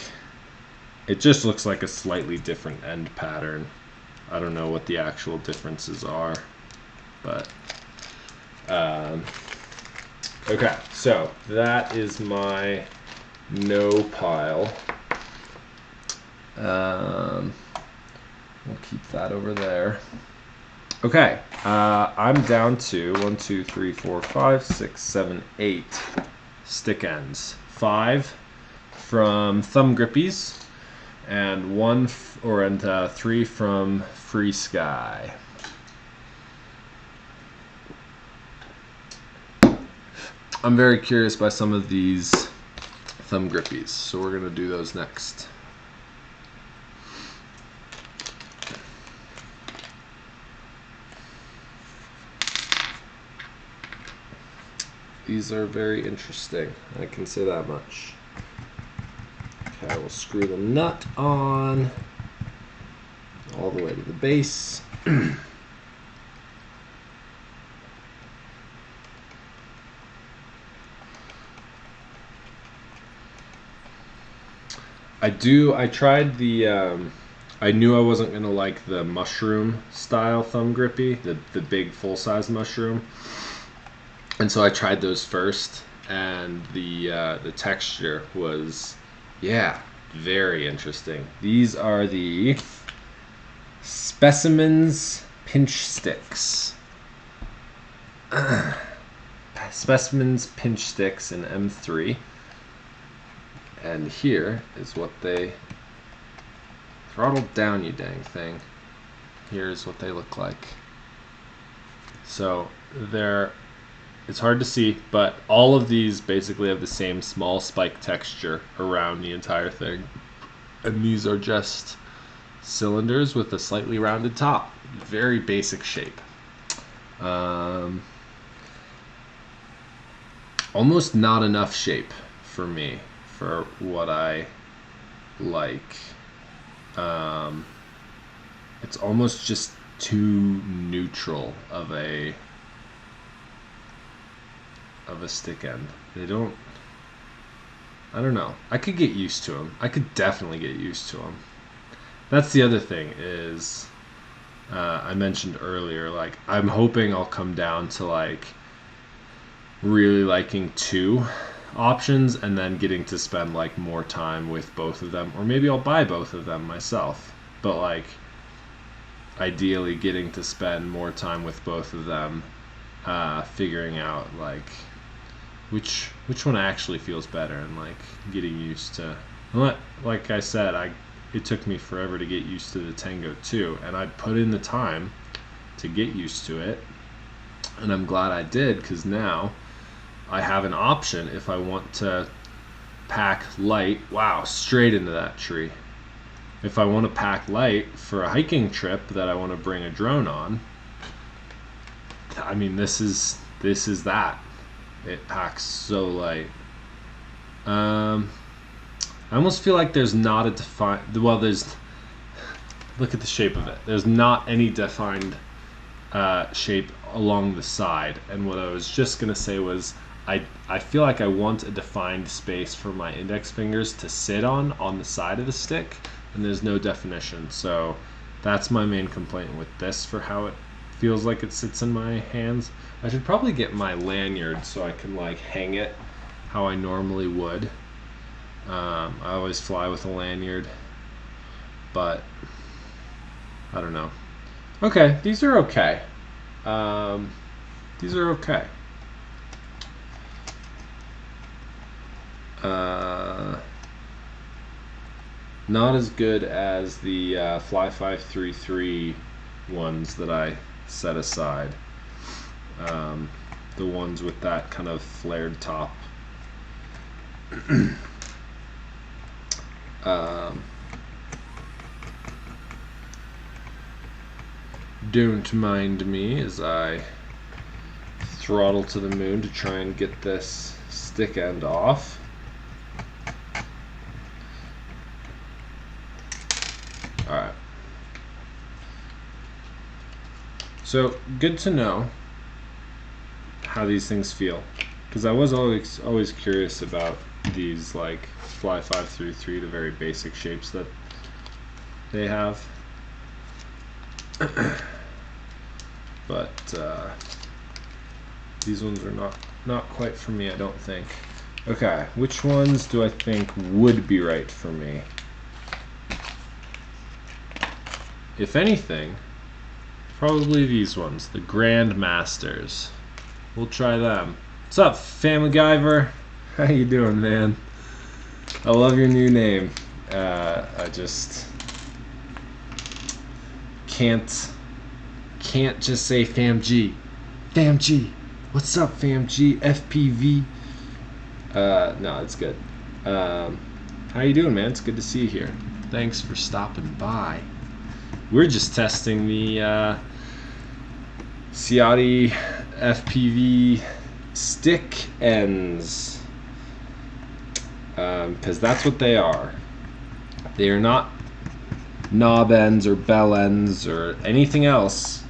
it just looks like a slightly different end pattern. I don't know what the actual differences are, but okay, so that is my no pile. We'll keep that over there. Okay, I'm down to 1, 2, 3, 4, 5, 6, 7, 8 stick ends. 5 from Thumb Grippies, and 3 from Free Sky. I'm very curious by some of these thumb grippies, so we're gonna do those next. These are very interesting, I can say that much. Okay, we'll screw the nut on all the way to the base. I tried the, I knew I wasn't going to like the mushroom style thumb grippy, the big full-size mushroom. And so I tried those first, and the texture was, yeah, very interesting. These are the Specimens Pinch Sticks. Specimens Pinch Sticks in M3. And here is what they throttled down, you dang thing. Here's what they look like. So it's hard to see, but all of these basically have the same small spike texture around the entire thing. And these are just cylinders with a slightly rounded top. Very basic shape. Almost not enough shape for me, for what I like. It's almost just too neutral of a stick end. I don't know. I could get used to them. I could definitely get used to them. That's the other thing is, I mentioned earlier, like, I'm hoping I'll come down to like really liking two options and then getting to spend like more time with both of them, or maybe I'll buy both of them myself, but like ideally getting to spend more time with both of them, figuring out like which one actually feels better, and like getting used to, like I said, it took me forever to get used to the Tango 2, and I put in the time to get used to it, and I'm glad I did, because now I have an option if I want to pack light. Wow, straight into that tree. If I want to pack light for a hiking trip that I want to bring a drone on, I mean, this is that. It packs so light. I almost feel like there's not a defined, well, look at the shape of it. There's not any defined shape along the side. And what I was just going to say was, I feel like I want a defined space for my index fingers to sit on the side of the stick, and there's no definition. So that's my main complaint with this, for how it feels like it sits in my hands. I should probably get my lanyard so I can like hang it how I normally would. I always fly with a lanyard, but I don't know. Okay, these are okay. These are okay. Not as good as the Fly 533 ones that I set aside. The ones with that kind of flared top. Don't mind me as I throttle to the moon to try and get this stick end off. Alright. So, good to know how these things feel, because I was always curious about these like Fly 533, the very basic shapes that they have. But these ones are not quite for me, I don't think. Okay, which ones do I think would be right for me? If anything, probably these ones, the Grandmasters. We'll try them. What's up, Family Guyver? How you doing, man? I love your new name. I just can't just say Fam G. Fam G, What's up, fam? FPV. No, it's good. How you doing, man? It's good to see you here. Thanks for stopping by. We're just testing the Ciottifpv stick ends, because that's what they are. They are not knob ends or bell ends or anything else.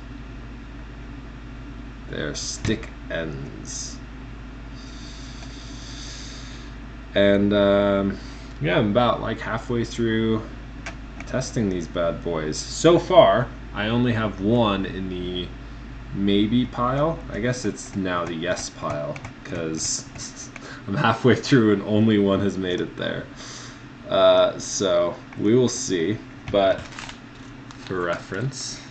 They're stick ends. And yeah, I'm about like halfway through testing these bad boys. So far, I only have one in the maybe pile. I guess it's now the yes pile, because I'm halfway through and only one has made it there. So we will see. But for reference,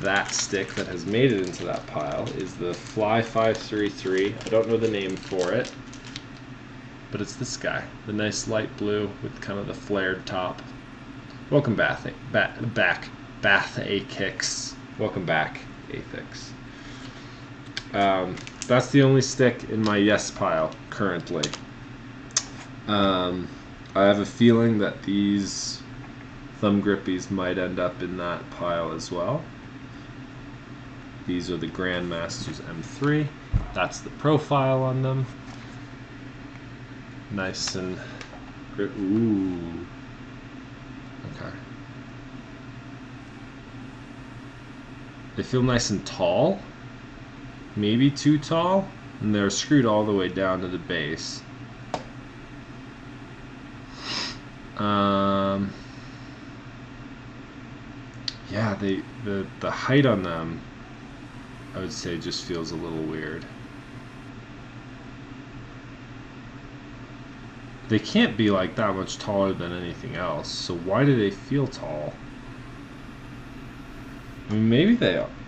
that stick that has made it into that pile is the Fly 533. I don't know the name for it, but it's this guy, the nice light blue with kind of the flared top. Welcome back, Athix. Welcome back, Athix. That's the only stick in my yes pile currently. I have a feeling that these thumb grippies might end up in that pile as well. These are the Grandmasters M3. That's the profile on them. Nice and ooh. Okay. They feel nice and tall. Maybe too tall. And they're screwed all the way down to the base. Yeah, the height on them, I would say, just feels a little weird. They can't be like that much taller than anything else, so why do they feel tall? I mean,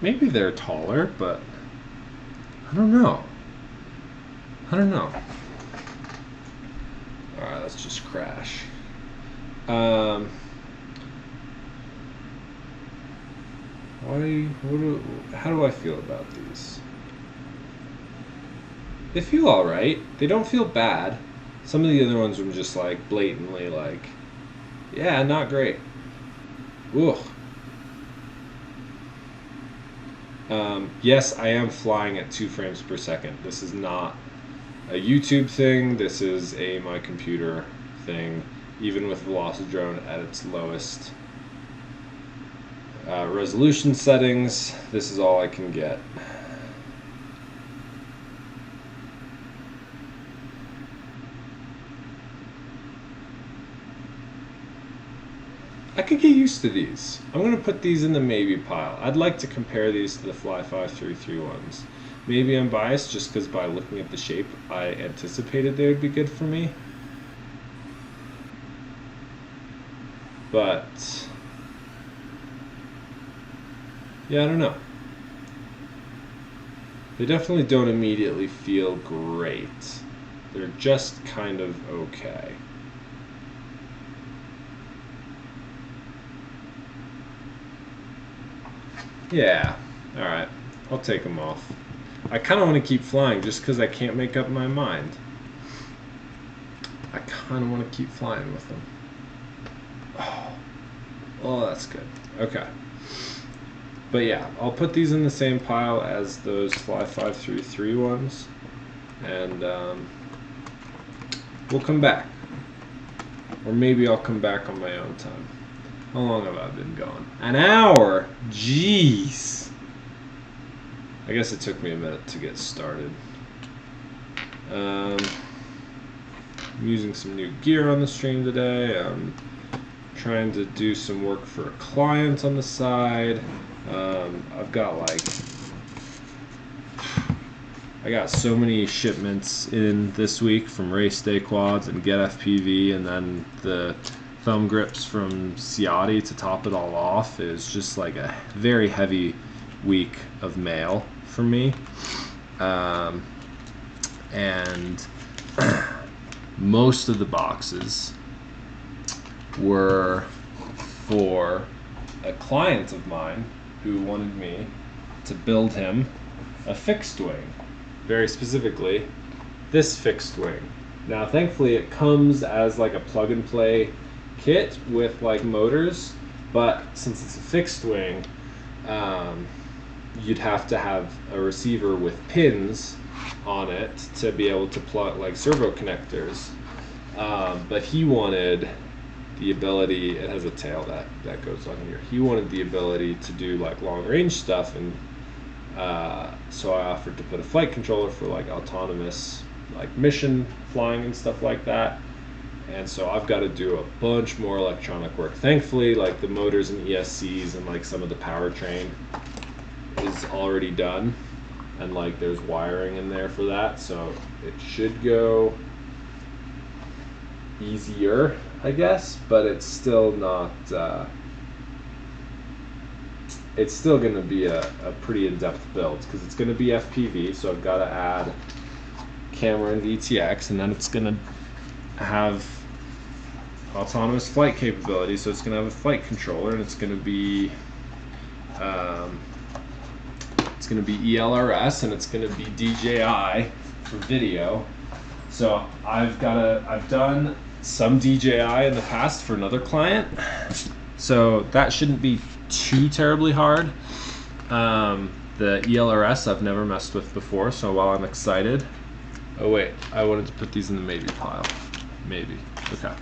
maybe they're taller, but I don't know. Alright, let's just crash. How do I feel about these? They feel alright. They don't feel bad. Some of the other ones were just like blatantly like, yeah, not great. Ugh. Yes, I am flying at 2 frames per second. This is not a YouTube thing. This is my computer thing. Even with Velocidrone at its lowest resolution settings, this is all I can get. I could get used to these. I'm going to put these in the maybe pile. I'd like to compare these to the Fly 533 ones. Maybe I'm biased just because by looking at the shape, I anticipated they would be good for me. But yeah, I don't know. They definitely don't immediately feel great. They're just kind of okay. Yeah, alright. I'll take them off. I kind of want to keep flying just because I can't make up my mind. I kind of want to keep flying with them. Oh, that's good. Okay. But yeah, I'll put these in the same pile as those Fly 533 ones. And we'll come back. Or maybe I'll come back on my own time. How long have I been going? An hour? Jeez. I guess it took me a minute to get started. I'm using some new gear on the stream today. I'm trying to do some work for a client on the side. I've got I got so many shipments in this week from Race Day Quads and GetFPV, and then the thumb grips from Ciotti to top it all off. Is just like a very heavy week of mail for me. And most of the boxes were for a client of mine who wanted me to build him a fixed wing. very specifically this fixed wing. Now thankfully it comes as like a plug and play kit with like motors, but since it's a fixed wing, you'd have to have a receiver with pins on it to be able to plug like servo connectors. But he wanted the ability, it has a tail that goes on here. He wanted the ability to do like long range stuff, and so I offered to put a flight controller for like autonomous like mission flying and stuff like that. And so I've got to do a bunch more electronic work. Thankfully, like the motors and ESCs and like some of the powertrain is already done, and like there's wiring in there for that, so it should go easier, I guess, but it's still not it's still going to be a pretty in-depth build because it's going to be FPV, so I've got to add camera and VTX, and then it's going to have autonomous flight capability, so it's going to have a flight controller, and it's going to be ELRS, and it's going to be DJI for video. So I've done some DJI in the past for another client, so that shouldn't be too terribly hard. The ELRS I've never messed with before, so while I'm excited, oh wait, I wanted to put these in the maybe pile. Maybe. Okay.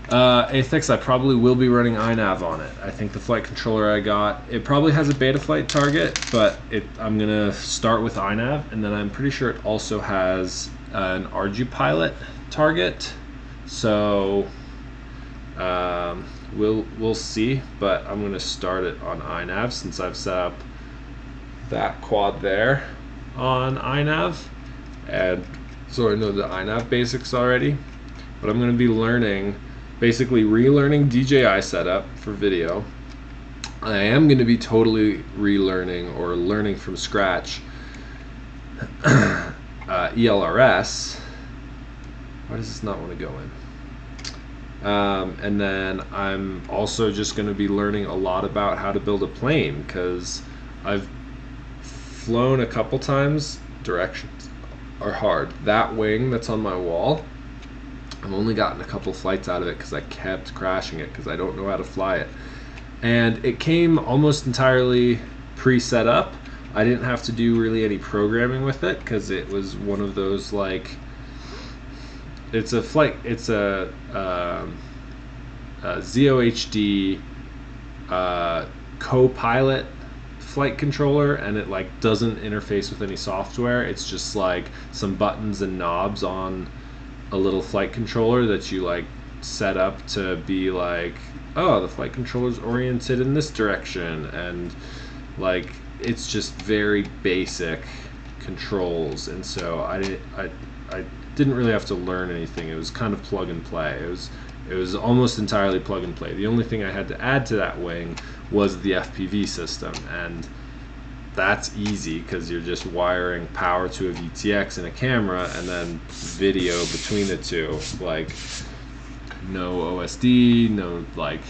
ATHIX, I probably will be running iNav on it. I think the flight controller I got, it probably has a Betaflight target, but I'm gonna start with iNav, and then I'm pretty sure it also has an ArduPilot target. So we'll see, but I'm gonna start it on iNav since I've set up that quad there on iNav, and so I know the iNav basics already. But I'm gonna be learning, basically relearning DJI setup for video. I am going to be totally relearning or learning from scratch ELRS. Why does this not want to go in? And then I'm also just going to be learning a lot about how to build a plane, because I've flown a couple times. Directions are hard. That wing that's on my wall, I've only gotten a couple flights out of it because I kept crashing it because I don't know how to fly it. And it came almost entirely pre-set up. I didn't have to do really any programming with it because it was one of those like, it's a ZOHD co-pilot flight controller, and it like doesn't interface with any software. It's just like some buttons and knobs on a little flight controller that you like set up to be like, oh, the flight controller's oriented in this direction, and like it's just very basic controls. And so I didn't really have to learn anything. It was kind of plug and play. It was almost entirely plug and play. The only thing I had to add to that wing was the FPV system, and that's easy because you're just wiring power to a VTX and a camera, and then video between the two. Like no OSD, no like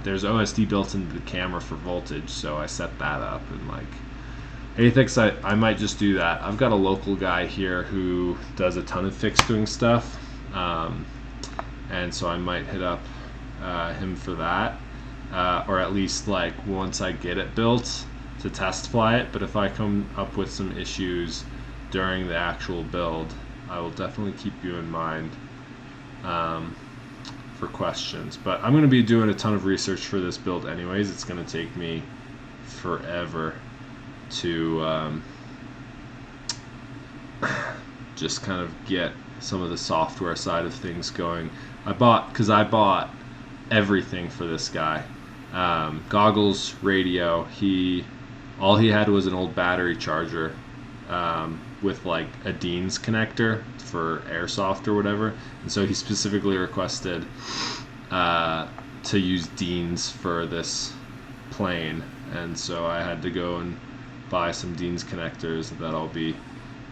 there's OSD built into the camera for voltage, so I set that up. And like ATHIX, I might just do that. I've got a local guy here who does a ton of fixed wing stuff, and so I might hit up him for that, or at least like once I get it built to test fly it. But if I come up with some issues during the actual build, I will definitely keep you in mind for questions. But I'm going to be doing a ton of research for this build anyways. It's going to take me forever to just kind of get some of the software side of things going. I bought everything for this guy. Goggles, radio. All he had was an old battery charger with like a Dean's connector for airsoft or whatever, and so he specifically requested to use Dean's for this plane, and so I had to go and buy some Dean's connectors that I'll be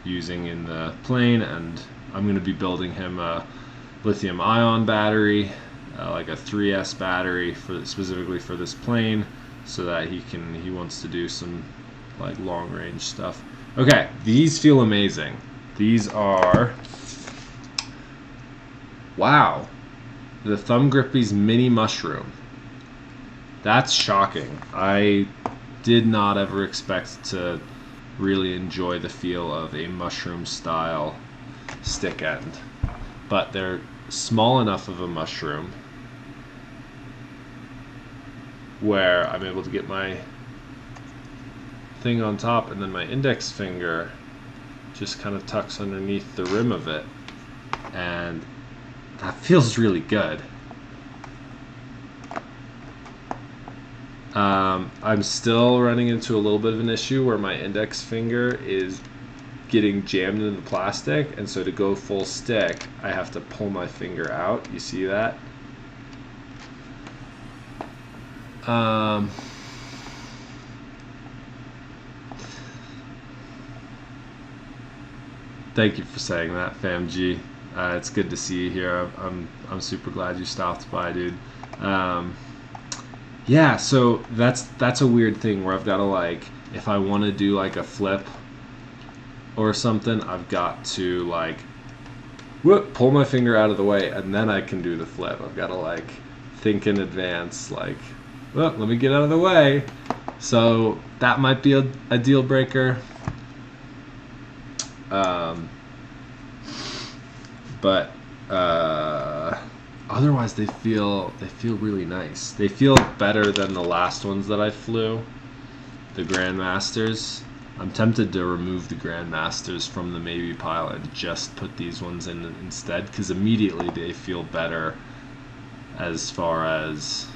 using in the plane. And I'm going to be building him a lithium ion battery, like a 3S battery specifically for this plane, so that he wants to do some like long range stuff. Okay, these feel amazing. These are, wow, the Domv3s Mini Mushroom. That's shocking. I did not ever expect to really enjoy the feel of a mushroom style stick end, but they're small enough of a mushroom where I'm able to get my thing on top and then my index finger just kind of tucks underneath the rim of it, and that feels really good. I'm still running into a little bit of an issue where my index finger is getting jammed into the plastic, and so to go full stick I have to pull my finger out. You see that? Thank you for saying that, FamG. It's good to see you here. I'm super glad you stopped by, dude. Yeah, so that's a weird thing where I've got to, like, if I want to do like a flip or something, I've got to like pull my finger out of the way and then I can do the flip. I've got to like think in advance, like, well, let me get out of the way. So that might be a deal breaker. But otherwise they feel really nice. They feel better than the last ones that I flew, the Grandmasters. I'm tempted to remove the Grandmasters from the maybe pile and just put these ones in instead, because immediately they feel better as far as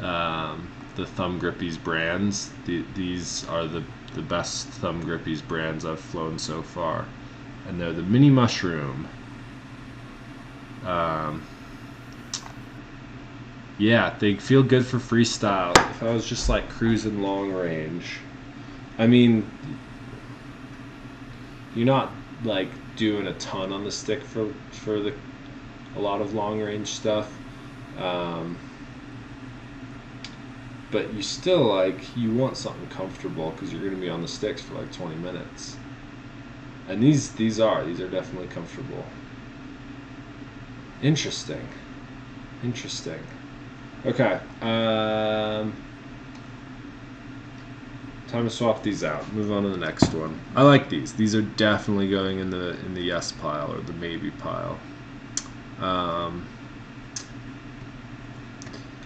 the Domv3s brands. These are the best Domv3s brands I've flown so far, and they're the Mini Mushroom. Yeah, they feel good for freestyle. If I was just like cruising long range, I mean, you're not like doing a ton on the stick for a lot of long range stuff, but you still, like, you want something comfortable because you're going to be on the sticks for like 20 minutes, and these are definitely comfortable. Interesting. Okay, time to swap these out. Move on to the next one. I like these. These are definitely going in the yes pile or the maybe pile. I'm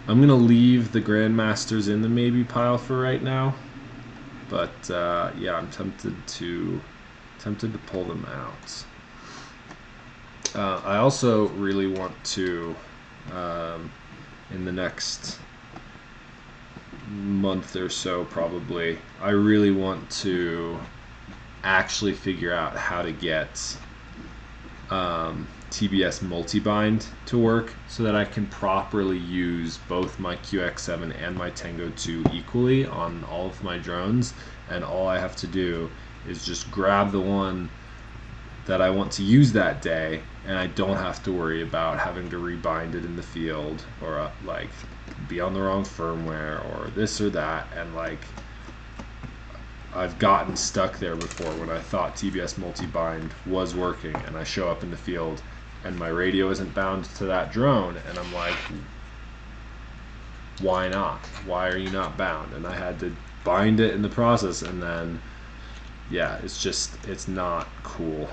gonna leave the Grandmasters in the maybe pile for right now, but yeah, I'm tempted to pull them out. I also really want to, in the next month or so probably, I really want to actually figure out how to get TBS multi-bind to work so that I can properly use both my QX7 and my Tango 2 equally on all of my drones, and all I have to do is just grab the one that I want to use that day, and I don't have to worry about having to rebind it in the field or like be on the wrong firmware or this or that. And like, I've gotten stuck there before when I thought TBS multi-bind was working, and I show up in the field and my radio isn't bound to that drone, and I'm like, why not? Why are you not bound? And I had to bind it in the process, and then yeah, it's not cool.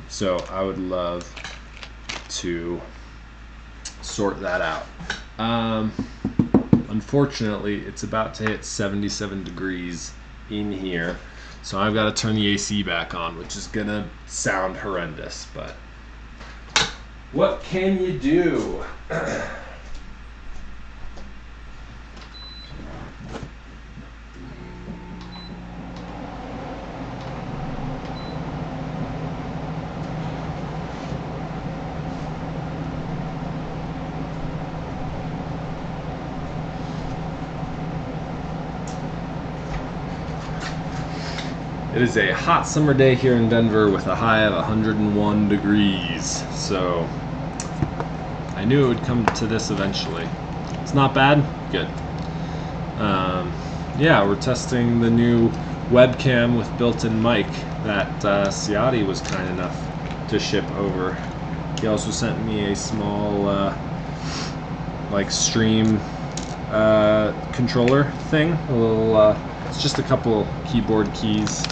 So I would love to sort that out. Unfortunately, it's about to hit 77 degrees in here, so I've got to turn the AC back on, which is gonna sound horrendous, but what can you do? It is a hot summer day here in Denver with a high of 101 degrees, so I knew it would come to this eventually. It's not bad? Good. yeah, we're testing the new webcam with built-in mic that Ciotti was kind enough to ship over. He also sent me a small like stream controller thing. A little, it's just a couple keyboard keys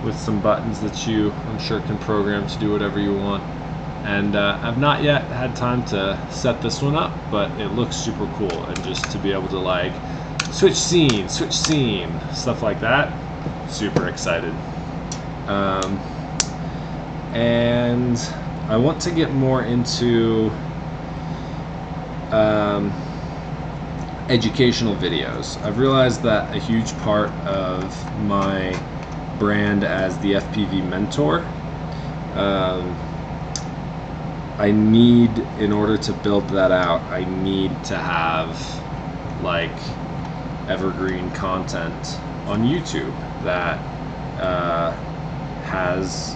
with some buttons that you, I'm sure, can program to do whatever you want. And I've not yet had time to set this one up, but it looks super cool. And just to be able to like switch scene, stuff like that, super excited. And I want to get more into educational videos. I've realized that a huge part of my brand as the FPV mentor, I need, in order to build that out, I need to have like evergreen content on YouTube that has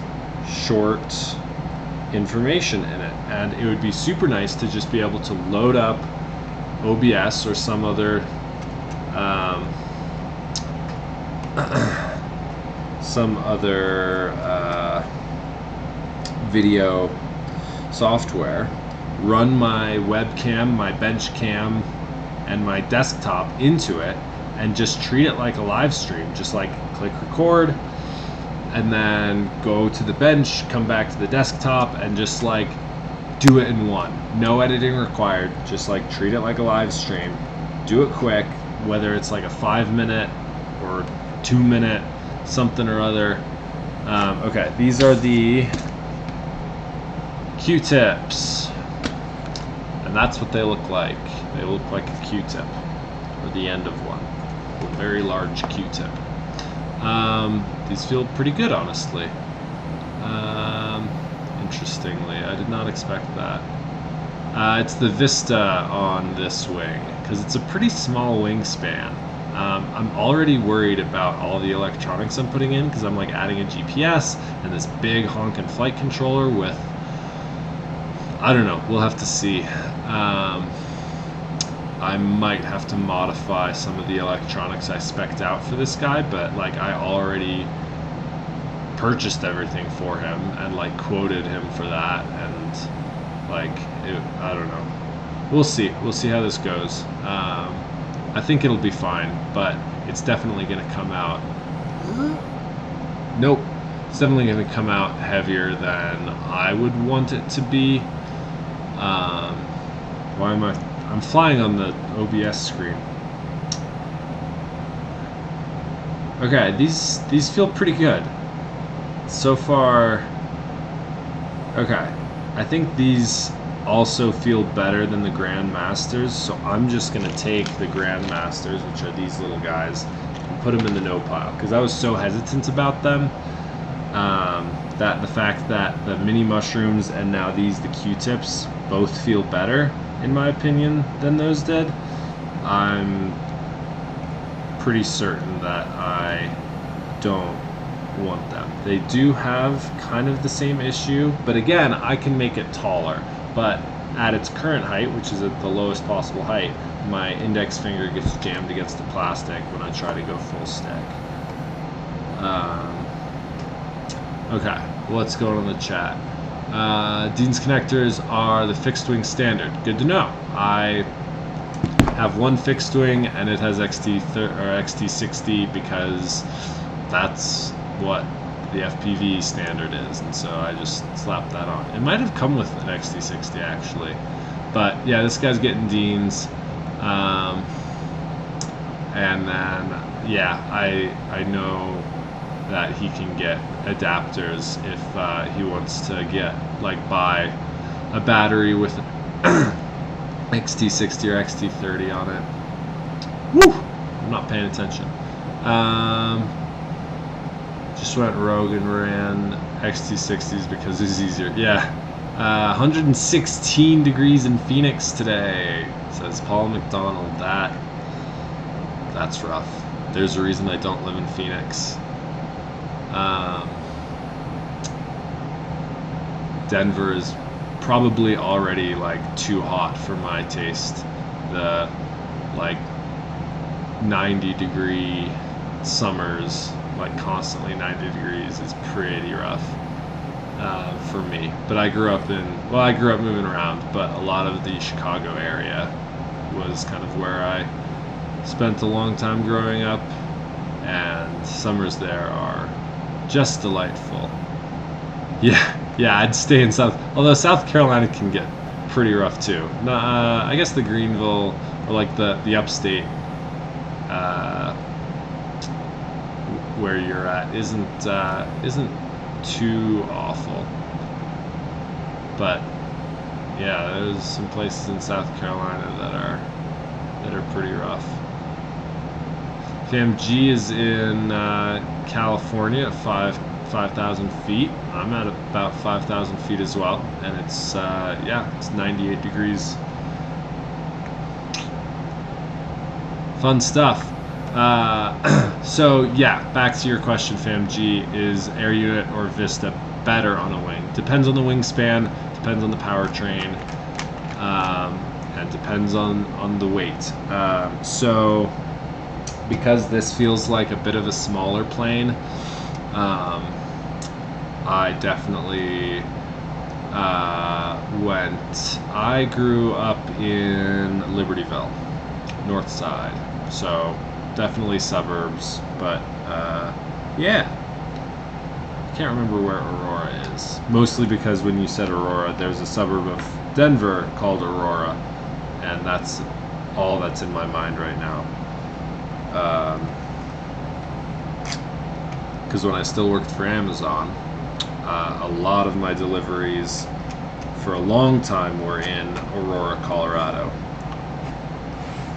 short information in it, and it would be super nice to just be able to load up OBS or some other video software, run my webcam, my bench cam, and my desktop into it, and just treat it like a live stream. Just like click record, and then go to the bench, come back to the desktop, and just like do it in one. No editing required. Just like treat it like a live stream. Do it quick, whether it's like a 5-minute or 2-minute something or other. Okay, these are the Q-tips, and that's what they look like. They look like a Q-tip, or the end of one, a very large Q-tip. These feel pretty good, honestly. Interestingly, I did not expect that. It's the Vista on this wing, because it's a pretty small wingspan. I'm already worried about all the electronics I'm putting in, because I'm like adding a GPS and this big honkin' flight controller with, I don't know, we'll have to see. I might have to modify some of the electronics I spec'd out for this guy, but like I already purchased everything for him and like quoted him for that, and like I don't know. We'll see how this goes. I think it'll be fine, but it's definitely going to come out. Nope. It's definitely going to come out heavier than I would want it to be. Why am I'm flying on the OBS screen. Okay, these feel pretty good so far. Okay, I think these also feel better than the Grandmasters, so I'm just gonna take the Grandmasters, which are these little guys, and put them in the no pile, because I was so hesitant about them. That the fact that the mini mushrooms and now these, the Q-tips, both feel better in my opinion than those did. I'm pretty certain that I don't want them. They do have kind of the same issue, but again, I can make it taller. But at its current height, which is at the lowest possible height, my index finger gets jammed against the plastic when I try to go full stick. Okay, what's going on in the chat? Dean's connectors are the fixed wing standard. Good to know. I have one fixed wing and it has XT60 because that's what the FPV standard is, and so I just slapped that on. It might have come with an XT60 actually, but yeah, this guy's getting Dean's, and then yeah, I know that he can get adapters if he wants to get buy a battery with XT60 or XT30 on it. Woo! I'm not paying attention. Just went rogue and ran XT60s because it's easier. Yeah. 116 degrees in Phoenix today, says Paul McDonald. That's rough. There's a reason I don't live in Phoenix. Denver is probably already too hot for my taste. The 90-degree summers, like constantly 90 degrees, is pretty rough for me. But I grew up moving around, but a lot of the Chicago area was kind of where I spent a long time growing up, and summers there are just delightful. Yeah, I'd stay in although South Carolina can get pretty rough too. I guess the Greenville, or like the upstate where you're at isn't too awful. But yeah, there's some places in South Carolina that are pretty rough. FamG is in California at 5,000 feet. I'm at about 5,000 feet as well, and it's 98 degrees. Fun stuff. So yeah, back to your question, FamG, is air unit or Vista better on a wing? Depends on the wingspan, depends on the powertrain, and depends on the weight. So because this feels like a bit of a smaller plane, I definitely I grew up in Libertyville, north side, so definitely suburbs, but yeah. Can't remember where Aurora is, mostly because when you said Aurora, there's a suburb of Denver called Aurora, and that's all that's in my mind right now. Because when I still worked for Amazon, a lot of my deliveries for a long time were in Aurora, Colorado.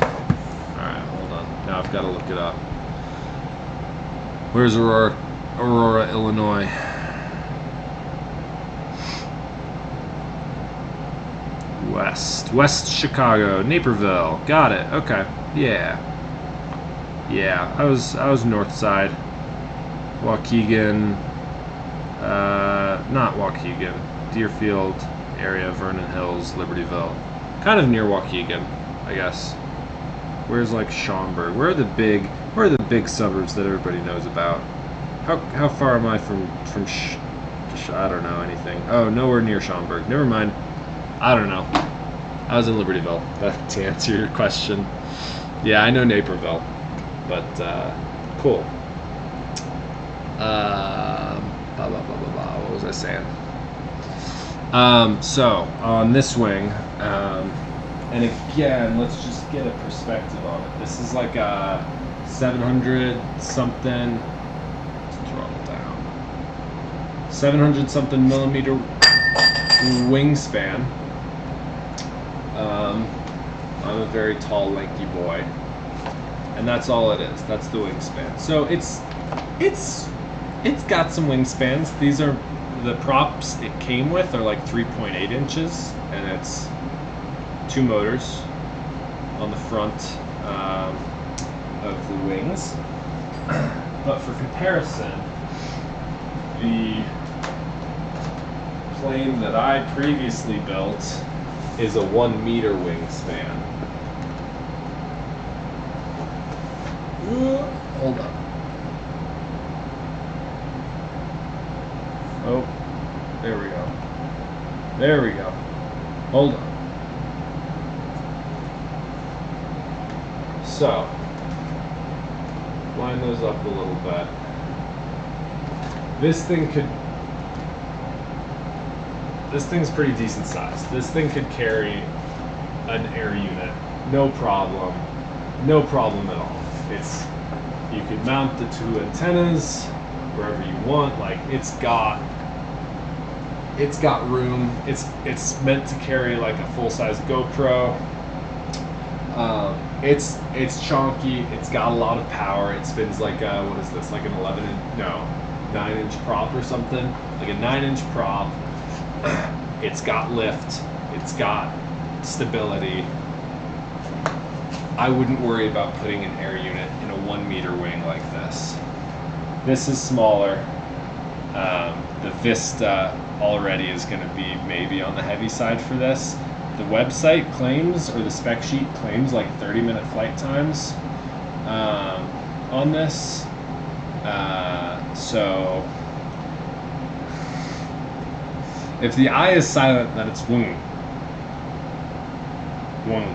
Alright, hold on. Now I've got to look it up. Where's Aurora, Illinois? West Chicago, Naperville. Got it. Okay. Yeah, I was north side. Waukegan, not Waukegan, Deerfield area, Vernon Hills, Libertyville, kind of near Waukegan, I guess. Where's like Schaumburg? Where are the big suburbs that everybody knows about? How far am I from I don't know anything. Oh, nowhere near Schaumburg. Never mind. I don't know. I was in Libertyville. That to answer your question. Yeah, I know Naperville, but cool. What was I saying? So on this wing, and again, let's just get a perspective on it. This is like a 700 something. Throttle down. 700 something millimeter wingspan. I'm a very tall, lanky boy, and that's all it is. That's the wingspan. So it's got some wingspans. These are the props it came with are like 3.8 inches, and it's 2 motors on the front of the wings. But for comparison, the plane that I previously built is a 1 meter wingspan. Hold on. Oh, there we go. There we go. Hold on. So, line those up a little bit. This thing's pretty decent size. This thing could carry an air unit, no problem. No problem at all. You could mount the 2 antennas wherever you want. Like it's got room. It's meant to carry like a full-size GoPro. It's chunky. It's got a lot of power. It spins like what is this? Like an 9-inch prop or something. Like a 9-inch prop. It's got lift. It's got stability. I wouldn't worry about putting an air unit in a 1 meter wing like this. This is smaller. The Vista already is going to be maybe on the heavy side for this. The website claims, or the spec sheet claims, like 30-minute flight times. on this. So if the I is silent, then it's wung. Wung.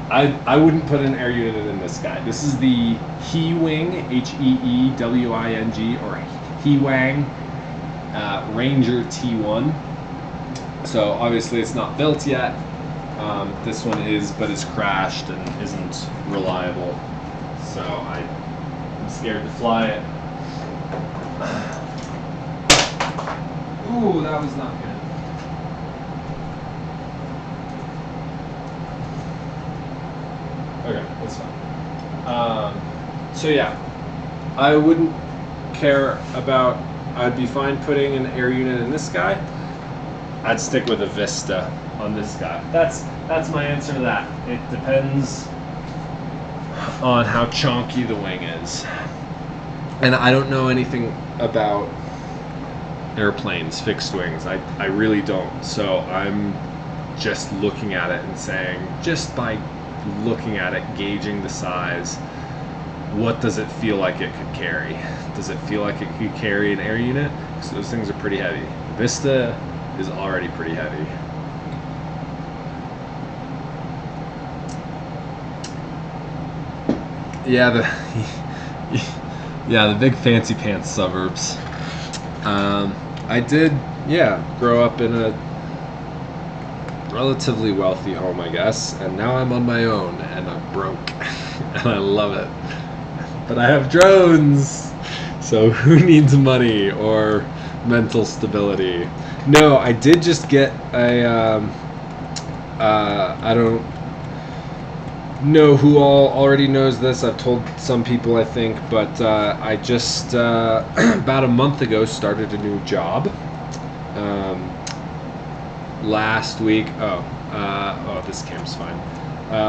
I wouldn't put an air unit in this guy. This is the Heewing, H-E-E-W-I-N-G, or Heewang Ranger T1. So obviously it's not built yet. This one is, but it's crashed and isn't reliable. So I'm scared to fly it. Ooh, that was not good. Okay, that's fine. So yeah, I wouldn't care about, I'd be fine putting an air unit in this guy. I'd stick with a Vista on this guy. That's my answer to that. It depends on how chonky the wing is. And I don't know anything about airplanes, fixed wings. I really don't. So I'm just looking at it and saying, just by looking at it, gauging the size, what does it feel like it could carry? Does it feel like it could carry an air unit? Because those things are pretty heavy. Vista is already pretty heavy. Yeah, the big fancy pants suburbs. I did, grow up in a relatively wealthy home, I guess, and now I'm on my own and I'm broke and I love it. But I have drones, so who needs money or mental stability? No, I did just get a I don't know who all already knows this. I've told some people, I think, but I just about a month ago started a new job. Last week, this cam's fine.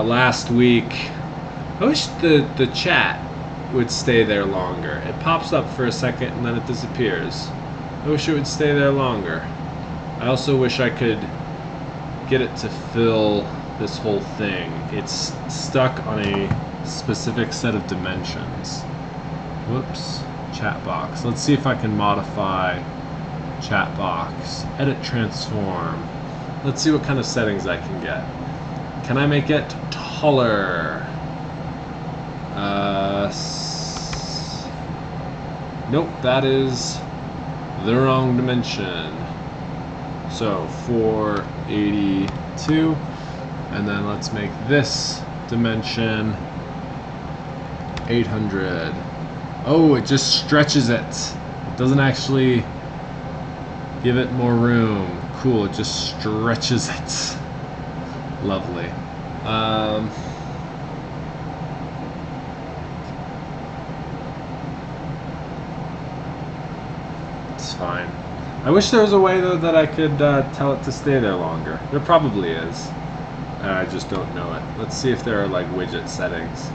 Last week, I wish the chat would stay there longer. It pops up for a second and then it disappears. I wish it would stay there longer. I also wish I could get it to fill this whole thing. It's stuck on a specific set of dimensions. Whoops, chat box. Let's see if I can modify chat box. Edit transform. Let's see what kind of settings I can get. Can I make it taller? Nope, that is the wrong dimension. So 482, and then let's make this dimension 800. Oh, it just stretches it. It doesn't actually give it more room. Cool, it just stretches it. Lovely. It's fine. I wish there was a way, though, that I could tell it to stay there longer. There probably is. I just don't know it. Let's see if there are, like, widget settings.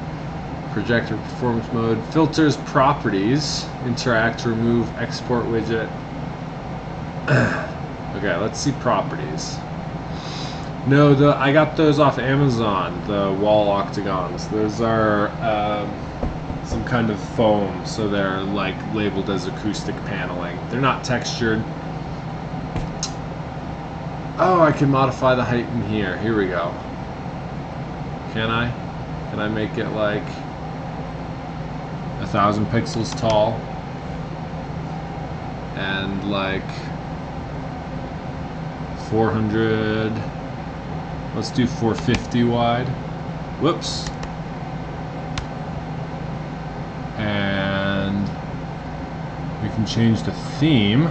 Projector performance mode. Filters, properties. Interact, remove, export widget. Okay, let's see properties. No, I got those off Amazon, the wall octagons. Those are some kind of foam, so they're like labeled as acoustic paneling. They're not textured. Oh, I can modify the height in here. Here we go. Can I? Can I make it like 1,000 pixels tall? And like 400, let's do 450 wide. Whoops. And we can change the theme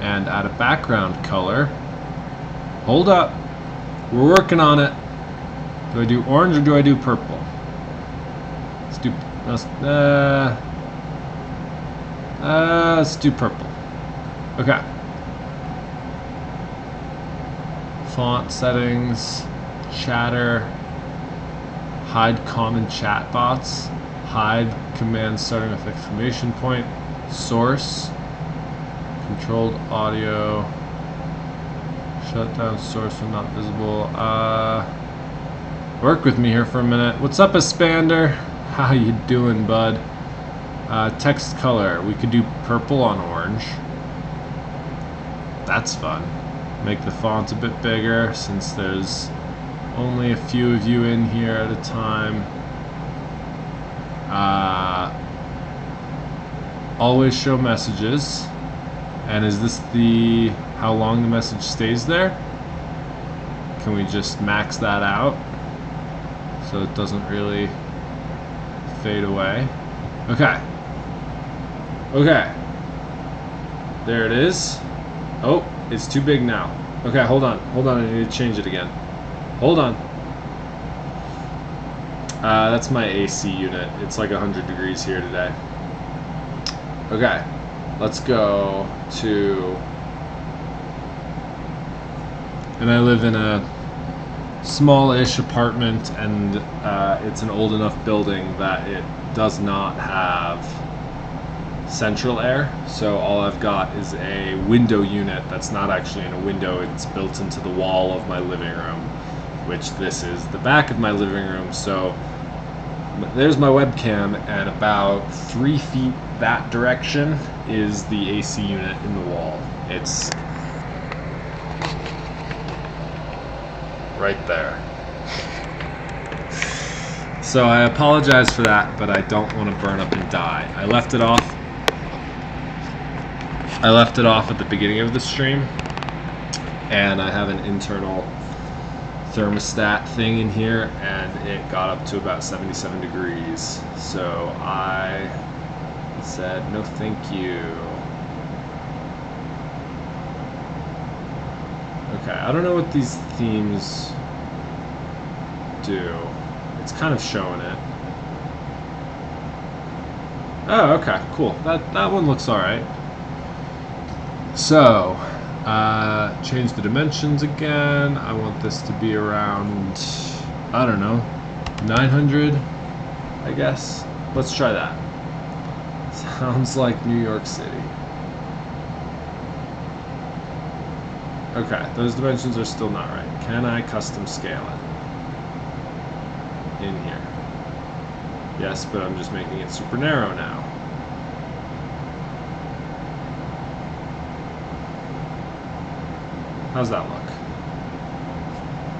and add a background color. Hold up, we're working on it. Do I do orange or do I do purple? Let's do purple. Okay. Font settings, chatter, hide common chat bots, hide command starting with exclamation point, source, controlled audio, shut down source when not visible. Work with me here for a minute. What's up, Espander? How you doing, bud? Text color. We could do purple on orange. That's fun. Make the font a bit bigger since there's only a few of you in here at a time. Always show messages. And is this the how long the message stays there? Can we just max that out so it doesn't really fade away? Okay. Okay. There it is. Oh, it's too big now. Okay, hold on. Hold on, I need to change it again. Hold on. That's my AC unit. It's like 100 degrees here today. Okay, let's go to... And I live in a small-ish apartment, and it's an old enough building that it does not have central air, so all I've got is a window unit that's not actually in a window. It's built into the wall of my living room, which this is the back of my living room. So there's my webcam, and about 3 feet that direction is the AC unit in the wall. It's right there. So I apologize for that, but I don't want to burn up and die. I left it off at the beginning of the stream, and I have an internal thermostat thing in here, and it got up to about 77 degrees. So I said, no thank you. Okay, I don't know what these themes do. It's kind of showing it. Oh, okay, cool. That one looks alright. So, change the dimensions again. I want this to be around, I don't know, 900, I guess. Let's try that. Sounds like New York City. Okay, those dimensions are still not right. Can I custom scale it in here? Yes, but I'm just making it super narrow now. How's that look?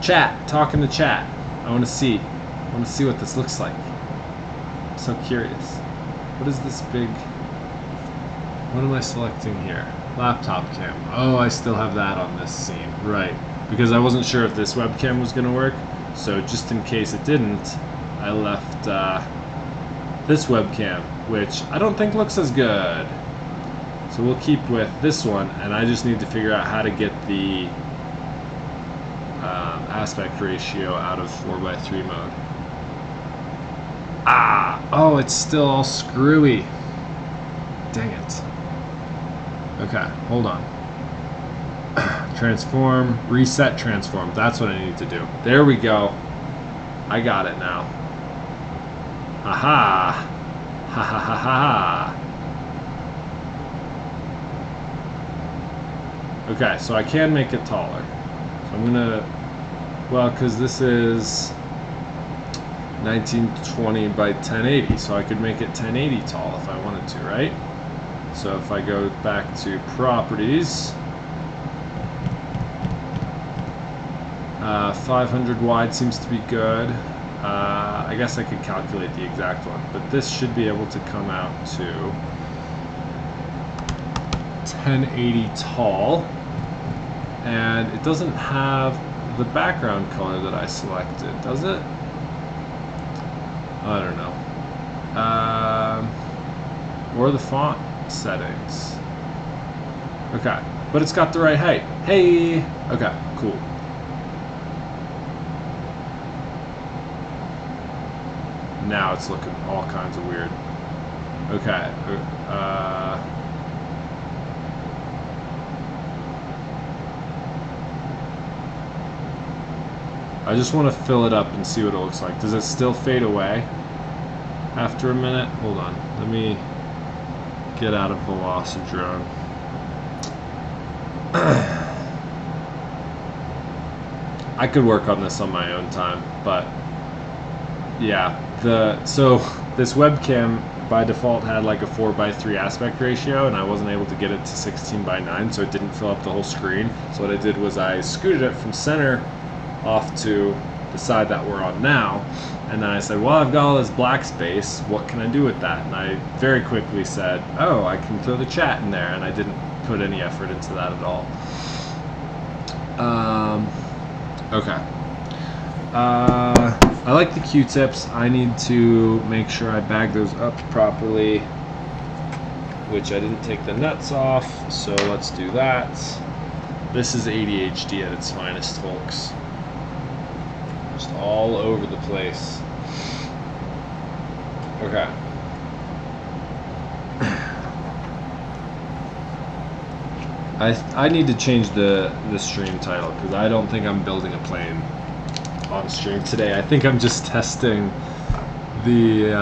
Chat, talking to chat. I want to see what this looks like. I'm so curious. What is this big? What am I selecting here? Laptop cam. Oh, I still have that on this scene. Right. Because I wasn't sure if this webcam was going to work. So just in case it didn't, I left this webcam, which I don't think looks as good. So we'll keep with this one, and I just need to figure out how to get the aspect ratio out of 4:3 mode. Ah! Oh, it's still all screwy. Dang it. Okay, hold on. Transform, reset transform. That's what I need to do. There we go. I got it now. Aha! Ha ha ha ha! Okay, so I can make it taller. So I'm gonna, well, because this is 1920 by 1080, so I could make it 1080 tall if I wanted to, right? So if I go back to properties, 500 wide seems to be good. I guess I could calculate the exact one, but this should be able to come out to 1080 tall, and it doesn't have the background color that I selected, does it? I don't know. Or the font settings. Okay, but it's got the right height. Hey! Okay, cool. Now it's looking all kinds of weird. Okay. I just want to fill it up and see what it looks like. Does it still fade away after a minute? Hold on. Let me get out of Velocidrone. I could work on this on my own time, but Yeah, so this webcam by default had like a 4:3 aspect ratio, and I wasn't able to get it to 16:9, so it didn't fill up the whole screen. So what I did was I scooted it from center off to the side that we're on now, and then I said, well, I've got all this black space, what can I do with that? And I very quickly said, oh, I can throw the chat in there, and I didn't put any effort into that at all. Okay. I like the Q-tips. I need to make sure I bag those up properly, which I didn't take the nuts off, so let's do that. This is ADHD at its finest, folks. Just all over the place. Okay. I need to change the stream title, because I don't think I'm building a plane on stream today. I think I'm just testing the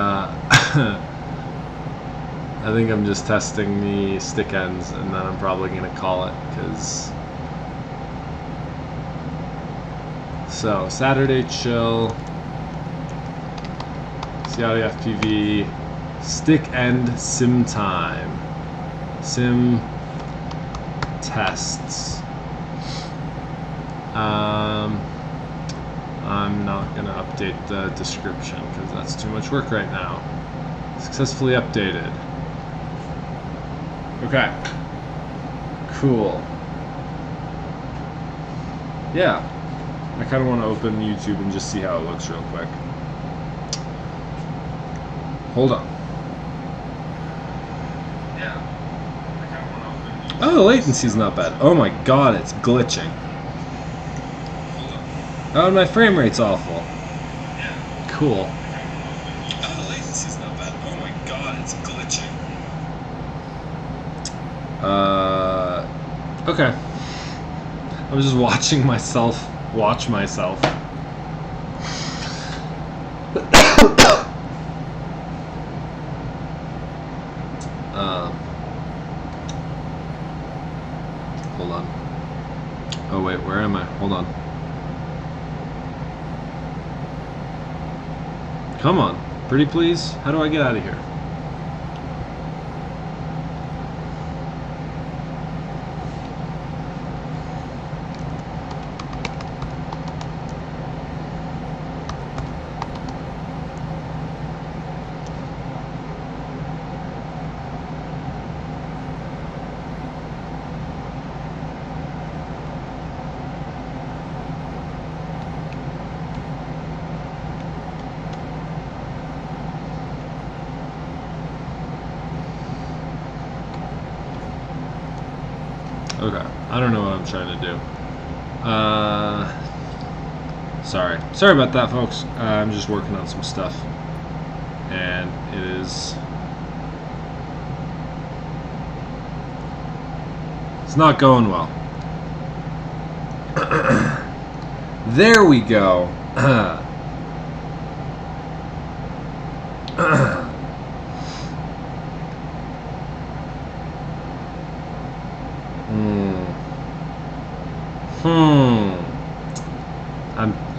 I think I'm just testing the stick ends, and then I'm probably gonna call it, because so Saturday chill, Ciottifpv, stick end sim time, sim tests. I'm not gonna update the description because that's too much work right now. Successfully updated. Okay. Cool. Yeah. I kind of want to open YouTube and just see how it looks real quick. Hold on. Yeah. I kind of want to open YouTube. Oh, the latency's not bad. Oh my god, it's glitching. Oh, and my frame rate's awful. Yeah. Cool. Oh, the latency's not bad. Oh my god, it's glitching. Okay. I was just watching myself watch myself. Hold on. Oh wait, where am I? Hold on. Come on, pretty please? How do I get out of here? Okay, I don't know what I'm trying to do. Sorry about that, folks. I'm just working on some stuff, and it is. It's not going well. There we go.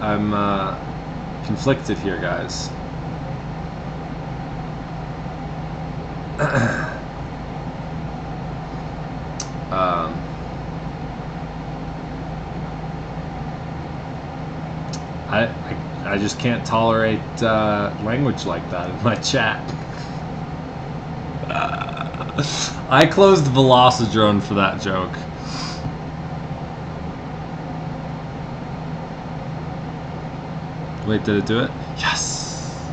I'm conflicted here, guys. I just can't tolerate language like that in my chat. I closed Velocidrone for that joke. Wait, did it do it? Yes!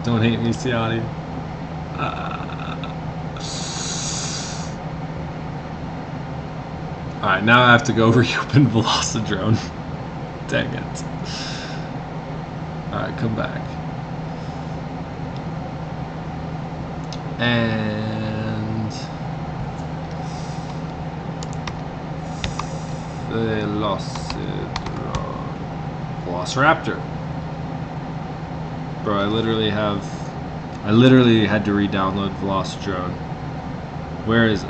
Don't hate me, Ciotti. Alright, now I have to go reopen Velocidrone. Dang it. Alright, come back. And Velociraptor. Bro, I literally had to re-download Velocidrone. Where is it?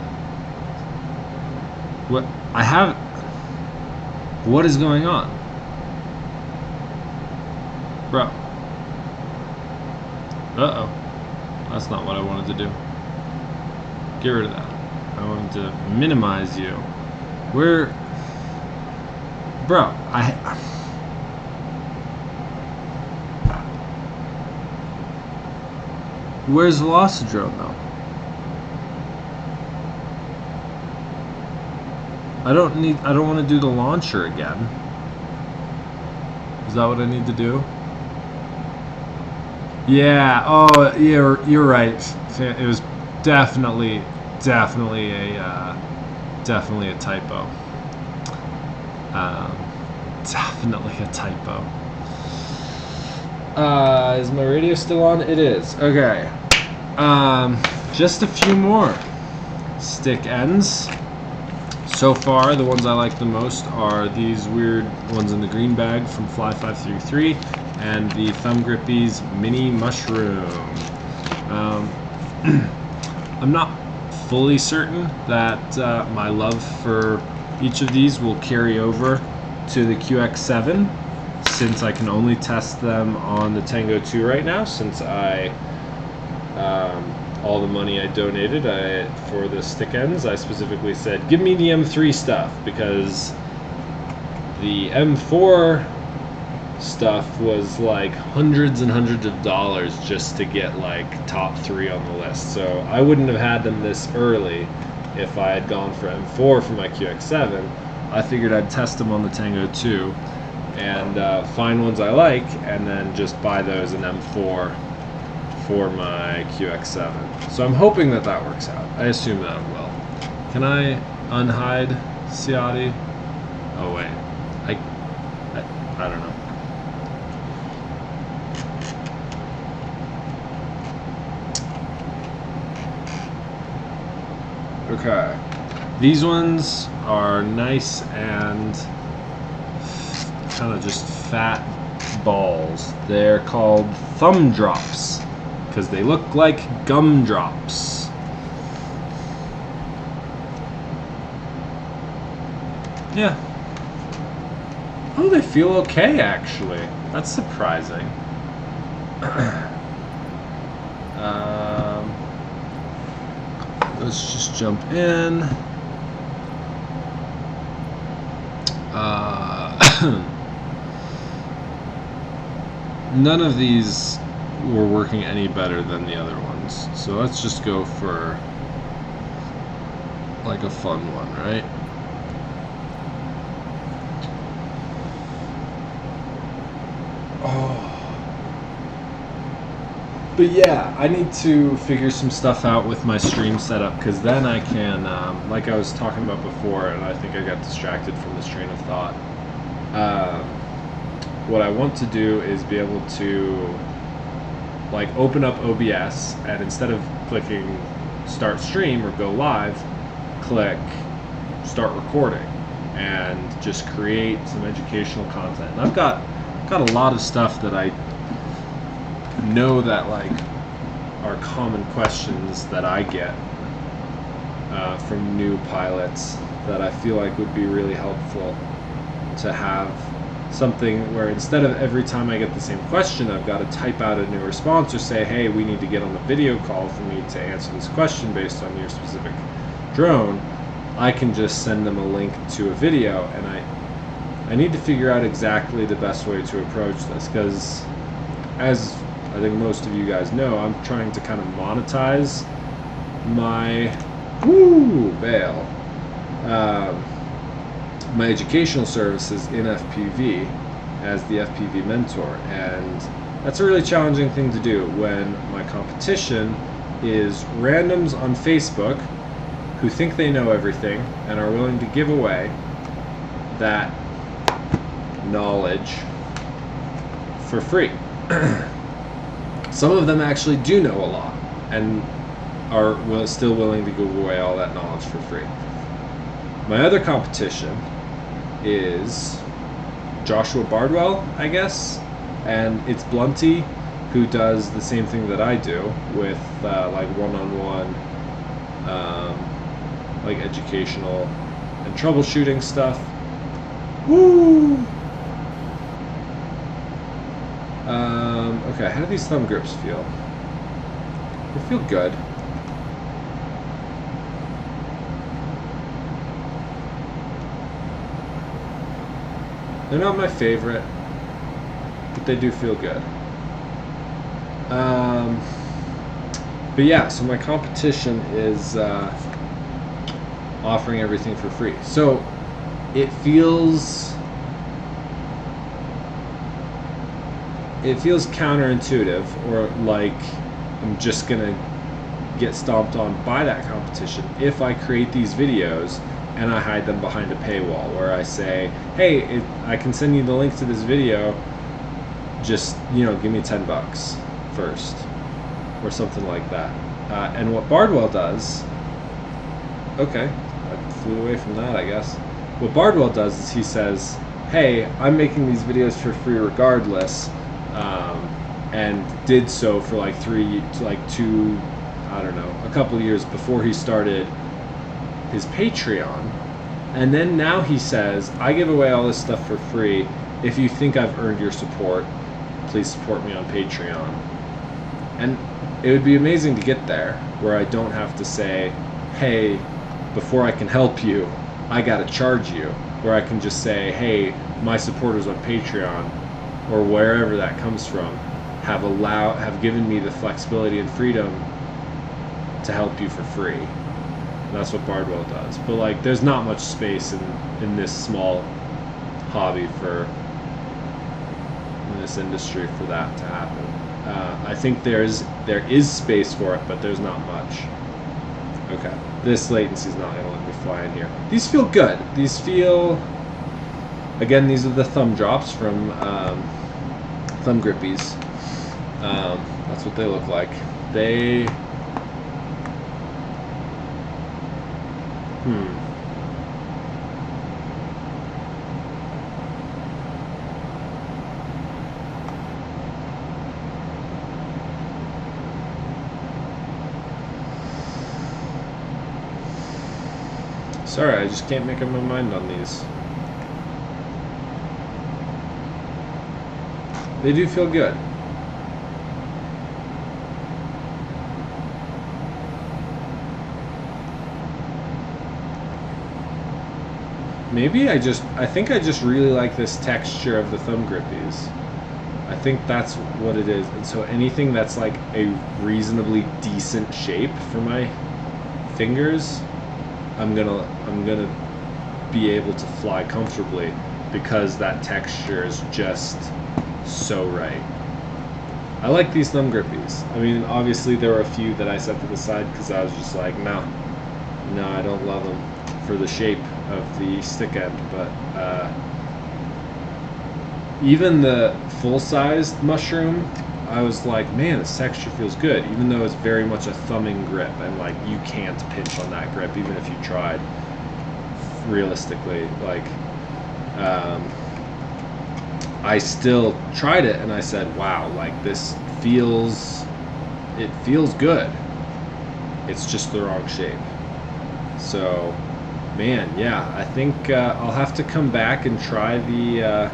What is going on? Bro, Uh-oh. That's not what I wanted to do. Get rid of that. I wanted to minimize you. Where... Bro, Where's Velocidrone, though? I don't want to do the launcher again. Is that what I need to do? Yeah, oh, you're right. It was definitely a typo. Definitely a typo. Is my radio still on? It is. Okay. Just a few more stick ends. So far, the ones I like the most are these weird ones in the green bag from Fly533 and the Thumb Grippies Mini Mushroom. I'm not fully certain that my love for each of these will carry over to the QX7, since I can only test them on the Tango 2 right now, since all the money I donated for the stick ends, I specifically said, give me the M3 stuff, because the M4 stuff was like hundreds and hundreds of dollars just to get like top 3 on the list. So I wouldn't have had them this early if I had gone for M4 for my QX7. I figured I'd test them on the Tango 2 and find ones I like, and then just buy those in M4 for my QX7. So I'm hoping that that works out. I assume that it will. Can I unhide Ciotti? Oh wait, I don't know. Okay, these ones are nice and kind of just fat balls. They're called thumb drops because they look like gumdrops. Yeah. Oh, they feel okay actually. That's surprising. Let's just jump in. None of these were working any better than the other ones, so let's just go for like a fun one, right? Oh. But yeah, I need to figure some stuff out with my stream setup, because then I can, like I was talking about before, and I think I got distracted from this train of thought. What I want to do is be able to like open up OBS, and instead of clicking start stream or go live, click start recording and just create some educational content. And I've got a lot of stuff that I know that like are common questions that I get from new pilots that I feel like would be really helpful to have something where instead of every time I get the same question I've got to type out a new response or say, hey, we need to get on a video call for me to answer this question based on your specific drone, I can just send them a link to a video. And I need to figure out exactly the best way to approach this, because as I think most of you guys know, I'm trying to kind of monetize my bail my educational services in FPV as the FPV mentor, and that's a really challenging thing to do when my competition is randoms on Facebook who think they know everything and are willing to give away that knowledge for free. Some of them actually do know a lot and are still willing to give away all that knowledge for free. My other competition is Joshua Bardwell, I guess, and it's Blunty, who does the same thing that I do with like one-on-one like educational and troubleshooting stuff. Woo! Okay, how do these thumb grips feel? They feel good. They're not my favorite, but they do feel good. But yeah, so my competition is offering everything for free. So it feels counterintuitive, or like I'm just gonna get stomped on by that competition if I create these videos and I hide them behind a paywall where I say, hey, I can send you the link to this video, just, you know, give me 10 bucks first, or something like that. And what Bardwell does, okay, I flew away from that, I guess. What Bardwell does is he says, hey, I'm making these videos for free regardless, and did so for like a couple years before he started his Patreon. And then now he says, I give away all this stuff for free. If you think I've earned your support, please support me on Patreon. And it would be amazing to get there where I don't have to say, hey, before I can help you, I gotta charge you. Where I can just say, hey, my supporters on Patreon, or wherever that comes from, have given me the flexibility and freedom to help you for free. And that's what Bardwell does. But like, there's not much space in this small hobby in this industry for that to happen. I think there is space for it, but there's not much. Okay, this latency is not going to let me fly in here. These feel good. These feel, again, these are the thumb drops from thumb grippies. That's what they look like. They, sorry, I just can't make up my mind on these. They do feel good. Maybe I think I just really like this texture of the thumb grippies. I think that's what it is. And so anything that's like a reasonably decent shape for my fingers, I'm gonna be able to fly comfortably because that texture is just so right. I like these thumb grippies. I mean, obviously there were a few that I set to the side because I was just like, no, I don't love them for the shape of the stick end. But even the full-sized mushroom, I was like, man, this texture feels good, even though it's very much a thumbing grip, and like you can't pinch on that grip even if you tried. Realistically, like I still tried it and I said, wow, like this feels good. It's just the wrong shape. So, man, yeah, I think I'll have to come back and try the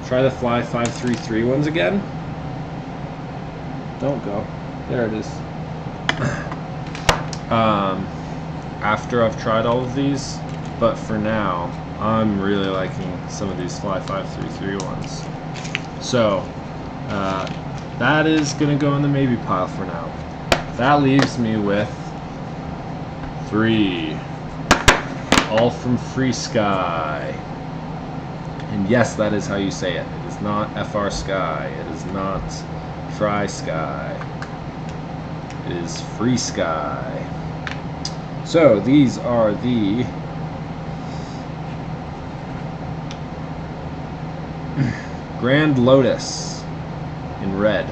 Fly 533 ones again. Don't go. There it is. After I've tried all of these, but for now, I'm really liking some of these Fly 533 ones. So, that is going to go in the maybe pile for now. That leaves me with 3. All from Free Sky. And yes, that is how you say it. It is not FR Sky. It is not Try Sky. It is Free Sky. So these are the Grand Lotus in red.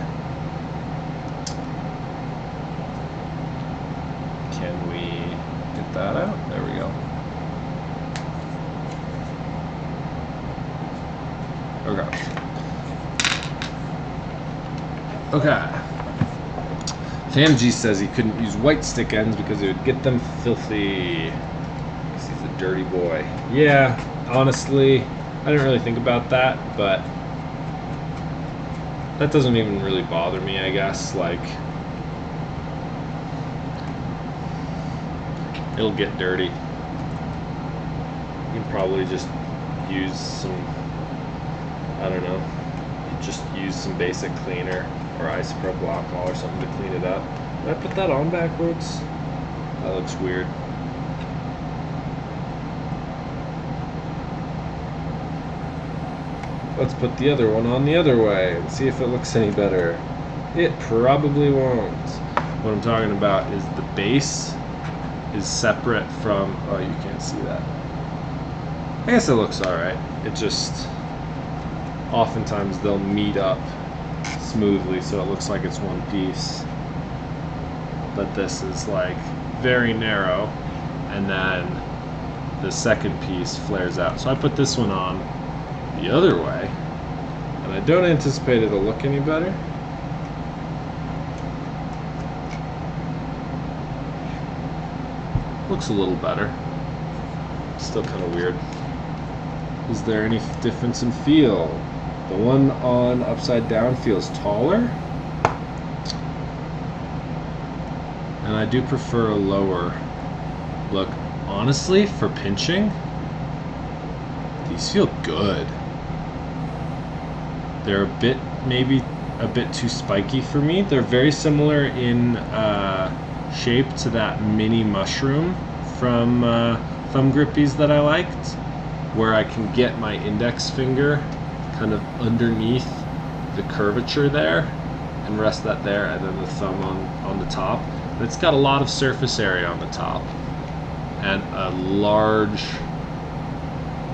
Can we get that out? There we go. Okay. FamG says he couldn't use white stick ends because it would get them filthy. Because he's a dirty boy. Yeah, honestly, I didn't really think about that, but that doesn't even really bother me, I guess. Like, it'll get dirty. You can probably just use some, I don't know, just use some basic cleaner or isopropyl alcohol or something to clean it up. Did I put that on backwards? That looks weird. Let's put the other one on the other way and see if it looks any better. It probably won't. What I'm talking about is the base is separate from, oh, you can't see that. I guess it looks alright. It just, oftentimes they'll meet up smoothly so it looks like it's one piece. But this is like very narrow, and then the second piece flares out. So I put this one on the other way, and I don't anticipate it'll look any better. Looks a little better. Still kind of weird. Is there any difference in feel? The one on upside down feels taller, and I do prefer a lower look. Honestly, for pinching, these feel good. They're a bit, maybe a bit too spiky for me. They're very similar in shape to that mini mushroom from thumb grippies that I liked, where I can get my index finger kind of underneath the curvature there and rest that there, and then the thumb on the top. But it's got a lot of surface area on the top and a large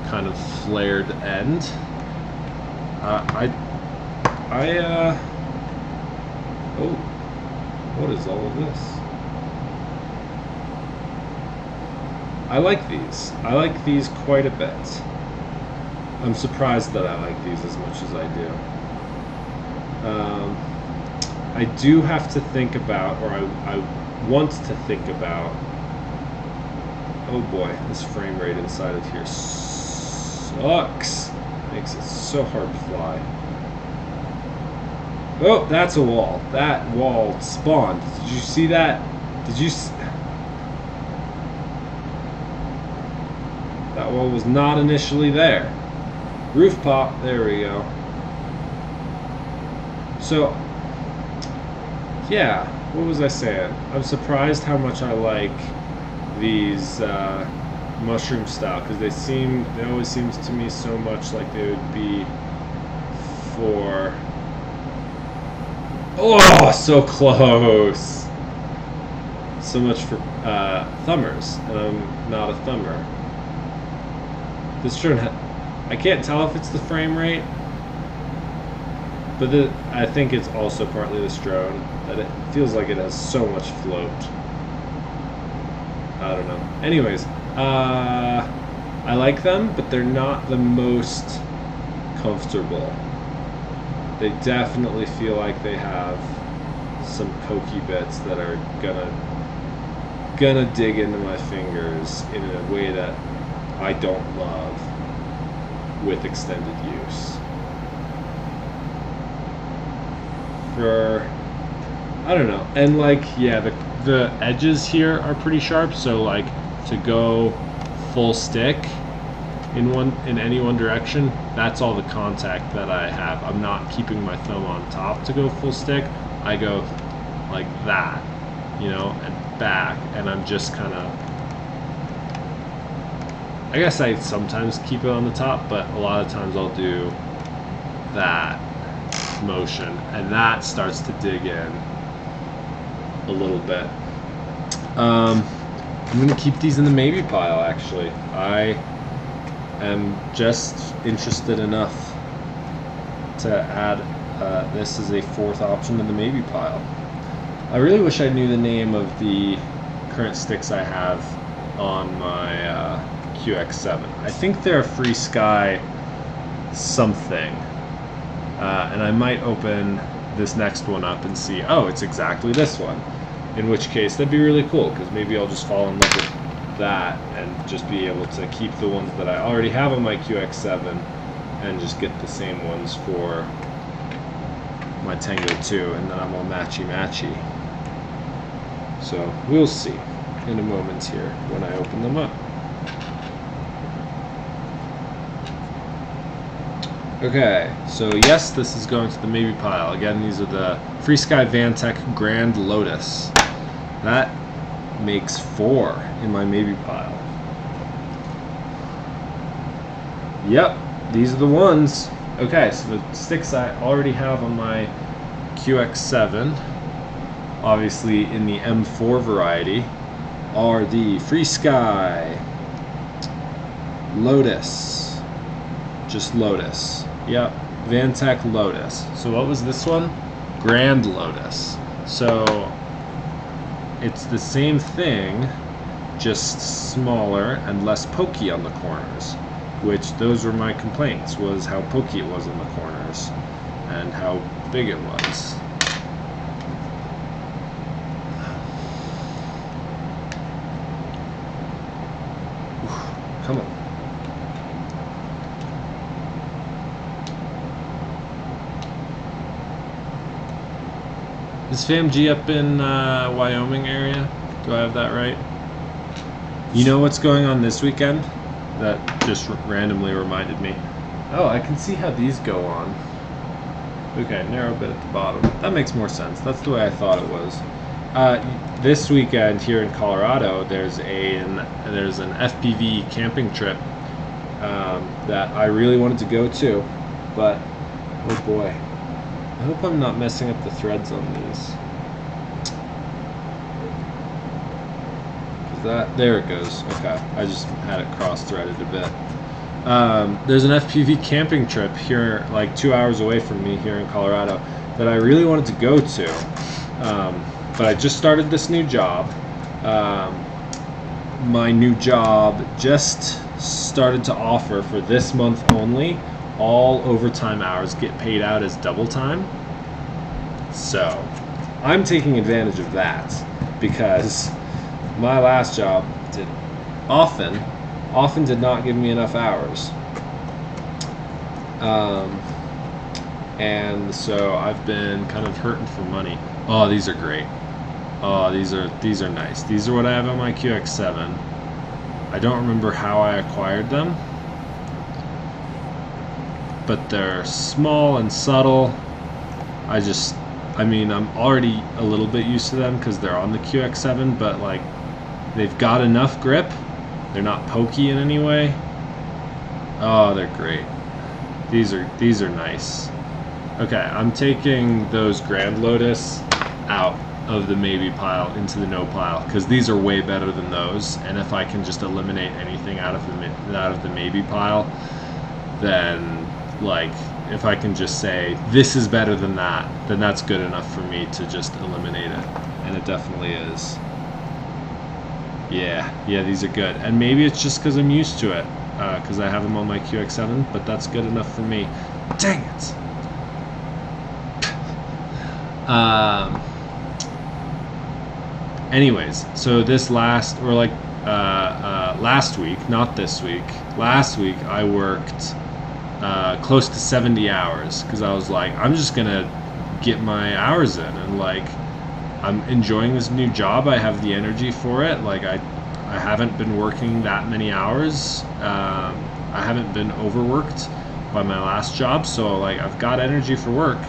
kind of flared end. Oh, what is all of this? I like these. I like these quite a bit. I'm surprised that I like these as much as I do. I do have to think about, or I want to think about, oh boy, this frame rate inside of here sucks. Makes it so hard to fly. Oh, that's a wall. That wall spawned. Did you see that? Did you see? That wall was not initially there. Roof pop. There we go. So, yeah, what was I saying? I'm surprised how much I like these mushroom style, because they always seems to me so much like they would be for, oh, so close, so much for thumbers, and I'm not a thumber. This drone, I can't tell if it's the frame rate, but I think it's also partly this drone, that it feels like it has so much float. I don't know. Anyways, I like them, but they're not the most comfortable. They definitely feel like they have some pokey bits that are gonna dig into my fingers in a way that I don't love with extended use. I don't know, and like, yeah, the edges here are pretty sharp, so like to go full stick in any one direction, that's all the contact that I have. I'm not keeping my thumb on top to go full stick. I go like that, you know, and back, and I'm just kind of, I guess I sometimes keep it on the top, but a lot of times I'll do that motion, and that starts to dig in a little bit. I'm going to keep these in the maybe pile, actually. I am just interested enough to add this as a fourth option in the maybe pile. I really wish I knew the name of the current sticks I have on my QX7. I think they're a Free Sky something. And I might open this next one up and see, oh, it's exactly this one. In which case, that'd be really cool, because maybe I'll just fall in love with that and just be able to keep the ones that I already have on my QX7 and just get the same ones for my Tango 2, and then I'm all matchy-matchy. So, we'll see. in a moment here when I open them up. Okay, so yes, this is going to the maybe pile. Again, these are the FrSky Vantech Grand Lotus. That makes 4 in my maybe pile. Yep, these are the ones. Okay, so the sticks I already have on my QX7, obviously in the M4 variety, are the FrSky Lotus. Just Lotus. Yep, Vantech Lotus. So what was this one? Grand Lotus. So it's the same thing, just smaller and less pokey on the corners, which those were my complaints, was how pokey it was on the corners and how big it was. Come on. Is FamG up in Wyoming area? Do I have that right? You know what's going on this weekend? That just randomly reminded me. Oh, I can see how these go on. Okay, narrow bit at the bottom. That makes more sense. That's the way I thought it was. This weekend here in Colorado, there's an FPV camping trip that I really wanted to go to, but oh boy. I hope I'm not messing up the threads on these. There it goes. Okay, I just had it cross-threaded a bit. There's an FPV camping trip here, like 2 hours away from me here in Colorado, that I really wanted to go to. But I just started this new job. My new job just started to offer for this month only, all overtime hours get paid out as double time. So I'm taking advantage of that because my last job often did not give me enough hours. And so I've been kind of hurting for money. Oh, these are great. Oh, these are nice. These are what I have on my QX7. I don't remember how I acquired them, but they're small and subtle. I mean, I'm already a little bit used to them because they're on the QX7, but like, they've got enough grip. They're not pokey in any way. Oh, they're great. These are nice. Okay, I'm taking those Grand Lotus out of the maybe pile into the no pile because these are way better than those. And if I can just eliminate anything out of the maybe pile, then like if I can just say this is better than that, then that's good enough for me to just eliminate it. And it definitely is. Yeah, these are good. And maybe it's just because I'm used to it, because I have them on my QX7, but that's good enough for me. Dang it! Anyways, so this last week, not this week, last week I worked close to 70 hours because I was like, I'm just gonna get my hours in, and like I'm enjoying this new job. I have the energy for it. Like I haven't been working that many hours. I haven't been overworked by my last job, so like I've got energy for work.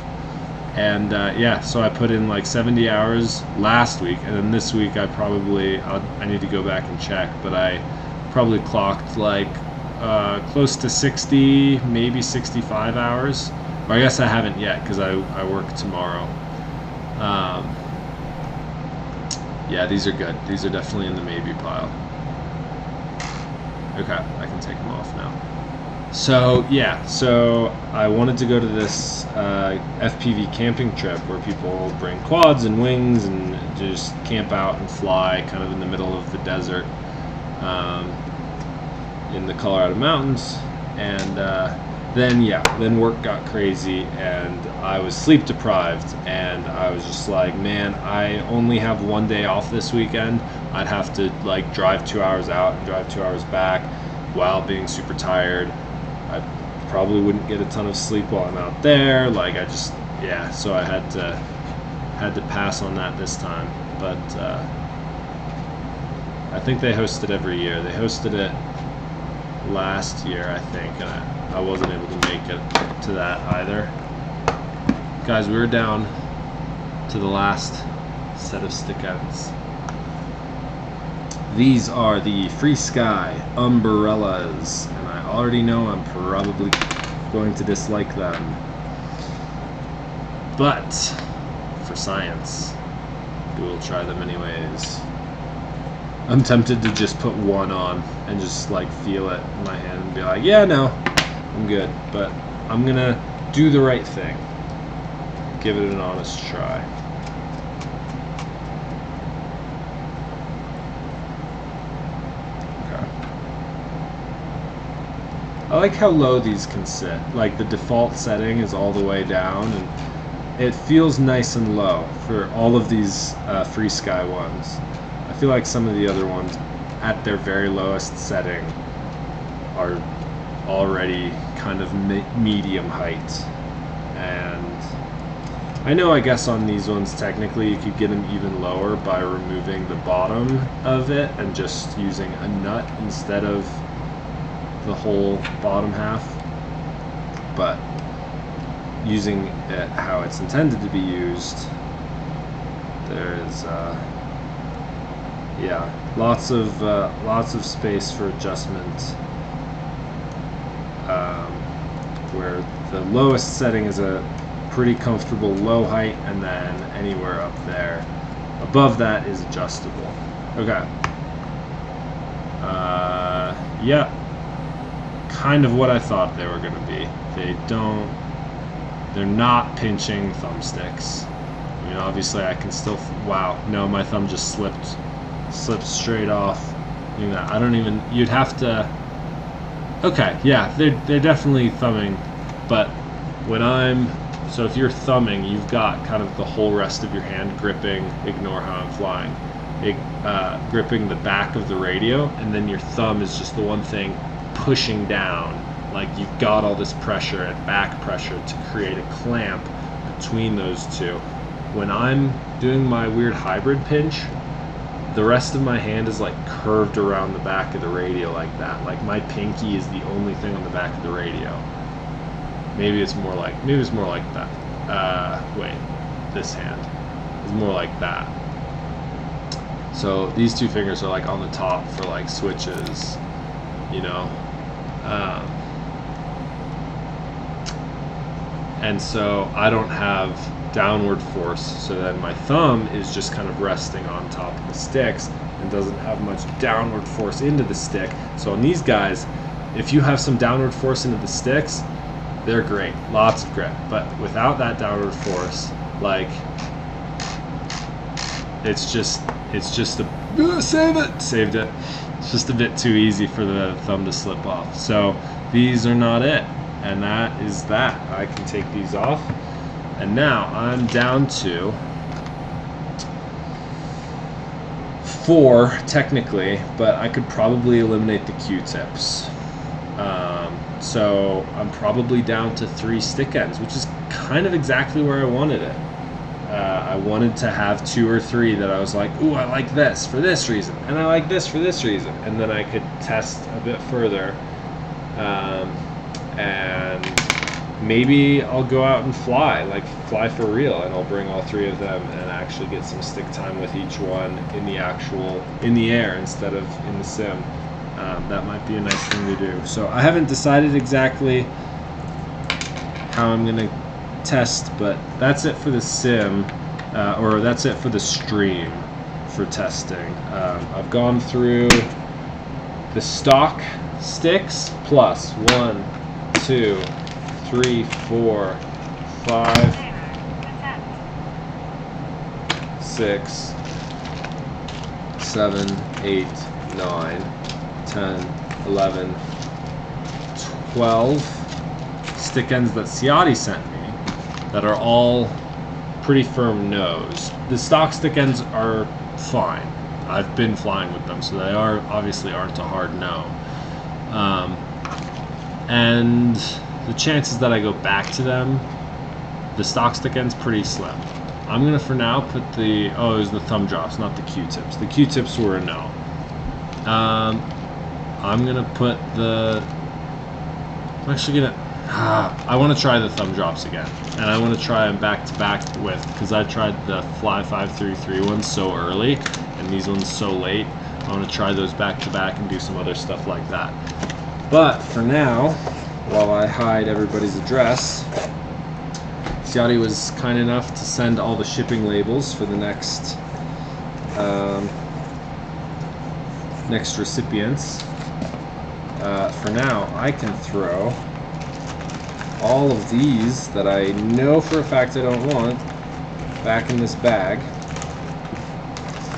And yeah, so I put in like 70 hours last week, and then this week I need to go back and check, but I probably clocked like close to 60, maybe 65 hours. Or I guess I haven't yet because I work tomorrow. Yeah, these are good. These are definitely in the maybe pile. Okay, I can take them off now. So yeah, so I wanted to go to this FPV camping trip where people bring quads and wings and just camp out and fly kind of in the middle of the desert in the Colorado mountains. And then work got crazy and I was sleep deprived, and I was just like, man, I only have one day off this weekend. I'd have to like drive 2 hours out and drive 2 hours back while being super tired. I probably wouldn't get a ton of sleep while I'm out there. Like so I had to pass on that this time. But I think they host it every year. They hosted it last year, I think, and I wasn't able to make it to that either. Guys, we were down to the last set of stick ends. These are the Free Sky Umbrellas, and I already know I'm probably going to dislike them. But for science, we will try them anyways. I'm tempted to just put one on and just like feel it in my hand and be like, yeah, no, I'm good. But I'm gonna do the right thing. Give it an honest try. I like how low these can sit. Like the default setting is all the way down, and it feels nice and low for all of these Free Sky ones. I feel like some of the other ones at their very lowest setting are already kind of medium height. And I know, I guess on these ones technically you could get them even lower by removing the bottom of it and just using a nut instead of the whole bottom half, but using it how it's intended to be used, there's yeah, lots of space for adjustment, where the lowest setting is a pretty comfortable low height, and then anywhere up there above that is adjustable. Okay. Yeah, kind of what I thought they were going to be. They're not pinching thumbsticks. I mean, obviously I can still, wow, no, my thumb just slipped straight off. You know, I don't even, you'd have to, okay, yeah, they're definitely thumbing, but when so if you're thumbing, you've got kind of the whole rest of your hand gripping, ignore how I'm flying, gripping the back of the radio, and then your thumb is just the one thing pushing down. Like you've got all this pressure and back pressure to create a clamp between those two. When I'm doing my weird hybrid pinch, the rest of my hand is like curved around the back of the radio like that. Like my pinky is the only thing on the back of the radio. Maybe it's more like that. Wait, this hand is more like that. So these two fingers are like on the top for like switches, you know. And so I don't have downward force, so then my thumb is just kind of resting on top of the sticks and doesn't have much downward force into the stick. So on these guys, if you have some downward force into the sticks, they're great, lots of grip. But without that downward force, like it's just a saved it. It's just a bit too easy for the thumb to slip off. So these are not it, and that is that. I can take these off, and now I'm down to 4 technically, but I could probably eliminate the Q-tips. So I'm probably down to 3 stick ends, which is kind of exactly where I wanted it. I wanted to have 2 or 3 that I was like, ooh, I like this for this reason, and I like this for this reason, and then I could test a bit further, and maybe I'll go out and fly for real, and I'll bring all 3 of them and actually get some stick time with each one in the air instead of in the sim. That might be a nice thing to do. So I haven't decided exactly how I'm gonna test, but that's it for the sim, or that's it for the stream for testing. I've gone through the stock sticks plus 1, 2, 3, 4, 5, 6, 7, 8, 9, 10, 11, 12 stick ends that Ciotti sent me that are all pretty firm nose. The stock stick ends are fine. I've been flying with them, so they obviously aren't a hard no. And the chances that I go back to them, the stock stick end's pretty slim. I'm gonna for now put it was the thumb drops, not the Q-tips. The Q-tips were a no. I'm gonna put the. I'm actually gonna. I want to try the thumb drops again, and I want to try them back to back with, because I tried the Fly 533 ones so early and these ones so late. I want to try those back to back and do some other stuff like that. But for now, while I hide everybody's address, Ciotti was kind enough to send all the shipping labels for the next next recipients. For now, I can throw all of these that I know for a fact I don't want back in this bag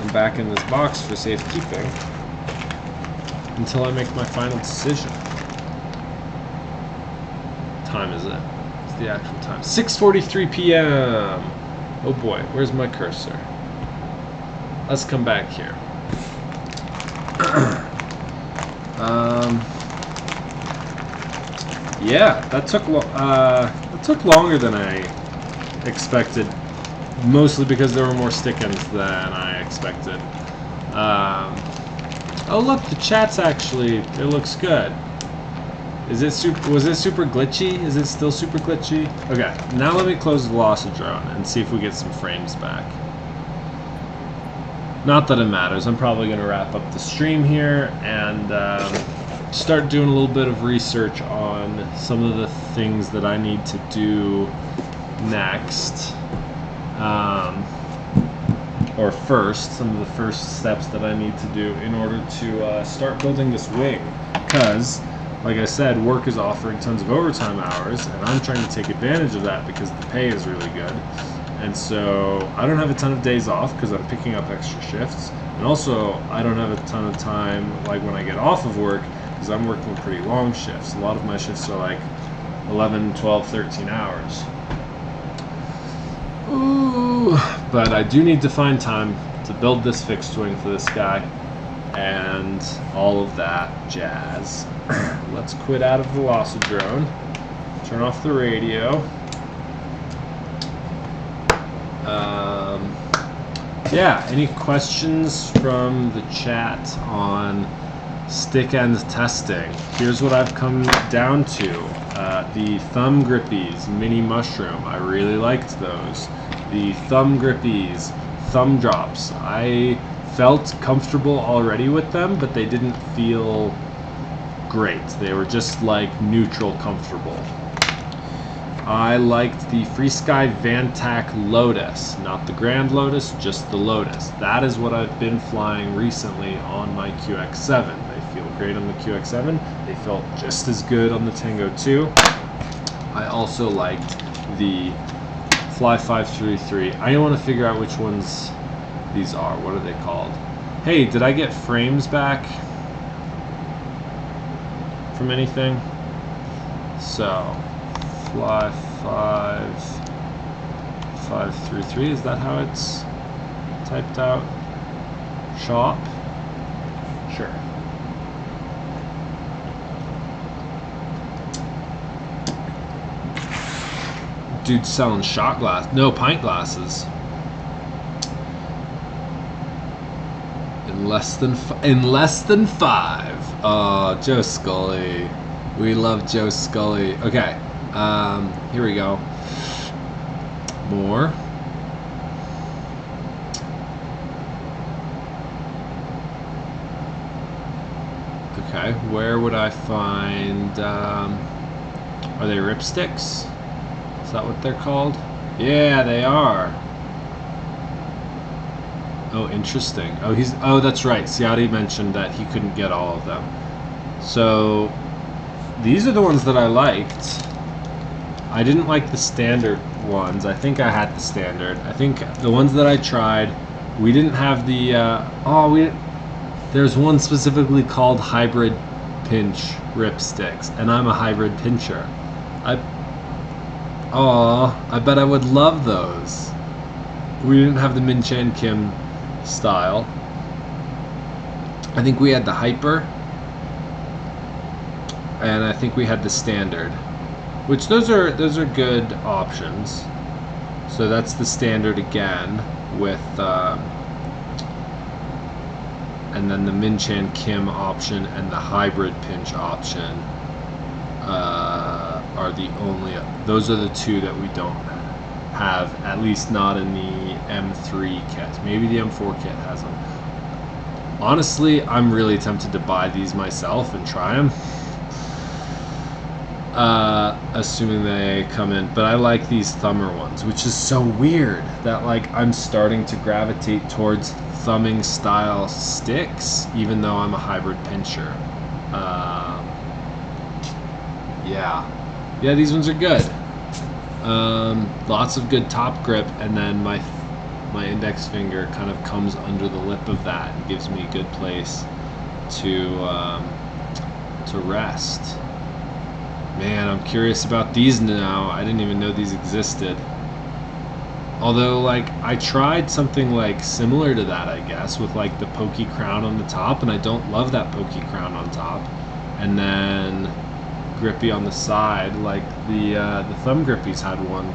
and back in this box for safekeeping until I make my final decision. What time is it? It's the actual time. 6:43 p.m. Oh boy, where's my cursor? Let's come back here. Yeah, that took longer than I expected, mostly because there were more stick-ins than I expected. Oh look, the chat's actually, it looks good. Was it super glitchy? Is it still super glitchy? Okay, now let me close the Velocidrone and see if we get some frames back. Not that it matters. I'm probably going to wrap up the stream here and start doing a little bit of research on some of the things that I need to do next. Or first, some of the first steps that I need to do in order to start building this wing. Because, like I said, work is offering tons of overtime hours, and I'm trying to take advantage of that because the pay is really good. And so I don't have a ton of days off because I'm picking up extra shifts. And also, I don't have a ton of time like when I get off of work because I'm working pretty long shifts. A lot of my shifts are like 11, 12, 13 hours. Ooh, but I do need to find time to build this fixed wing for this guy and all of that jazz. Let's quit out of Velocidrone. Turn off the radio. Yeah, any questions from the chat on stick end testing? Here's what I've come down to. The thumb grippies, mini mushroom, I really liked those. The thumb grippies, thumb drops, I felt comfortable already with them, but they didn't feel great. They were just like neutral comfortable. I liked the FreeSky Vantac Lotus, not the Grand Lotus, just the Lotus. That is what I've been flying recently on my QX7. They feel great on the QX7. They felt just as good on the Tango 2. I also liked the Fly 533. I want to figure out which ones these are. What are they called? Hey, did I get frames back from anything? So, Fly 533, is that how it's typed out? Shop? Sure. Dude selling shot glass, no, pint glasses. In less than 5. Oh, Joe Scully. We love Joe Scully. Okay. Here we go. More. Okay, where would I find, are they ripsticks? Is that what they're called? Yeah, they are. Oh, interesting. Oh, that's right. Ciotti mentioned that he couldn't get all of them. So, these are the ones that I liked. I didn't like the standard ones. I think I had the standard. I think the ones that I tried, we didn't have the, there's one specifically called hybrid pinch ripsticks, and I'm a hybrid pincher. I bet I would love those. We didn't have the Min Chan Kim style. I think we had the Hyper, and I think we had the standard. Which those are good options. So that's the standard again with and and then the Min-Chan Kim option and the hybrid pinch option are the only, those are the two that we don't have, at least not in the M3 kit. Maybe the M4 kit has them. Honestly, I'm really tempted to buy these myself and try them, assuming they come in. But I like these thumber ones, which is so weird that like I'm starting to gravitate towards thumbing style sticks, even though I'm a hybrid pincher. Yeah, these ones are good. Lots of good top grip, and then my index finger kind of comes under the lip of that and gives me a good place to rest. Man, I'm curious about these now. I didn't even know these existed. Although, like, I tried something like similar to that, I guess, with like the pokey crown on the top, and I don't love that pokey crown on top. And then grippy on the side, like the thumb grippies had one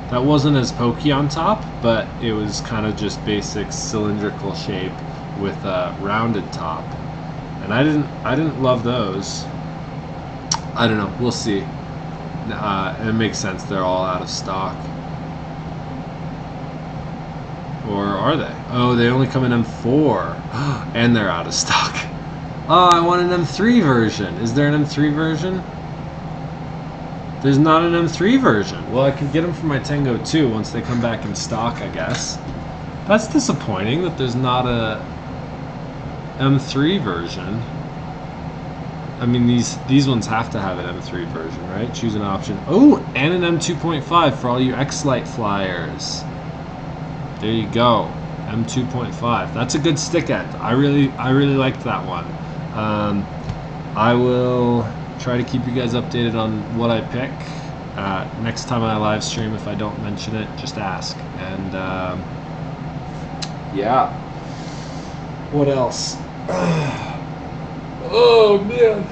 that wasn't as pokey on top, but it was kind of just basic cylindrical shape with a rounded top, and I didn't love those. I don't know, we'll see. It makes sense, they're all out of stock. Or are they? Oh, they only come in M4 and they're out of stock. Oh, I want an M3 version. Is there an M3 version? There's not an M3 version. Well, I could get them for my Tango 2 once they come back in stock, I guess. That's disappointing that there's not a M3 version. I mean, these ones have to have an M3 version, right? Choose an option. Oh, and an M2.5 for all you X-Lite flyers. There you go, M2.5. That's a good stick end. I really liked that one. I will try to keep you guys updated on what I pick. Next time I live stream, if I don't mention it, just ask. And yeah. What else? Oh man.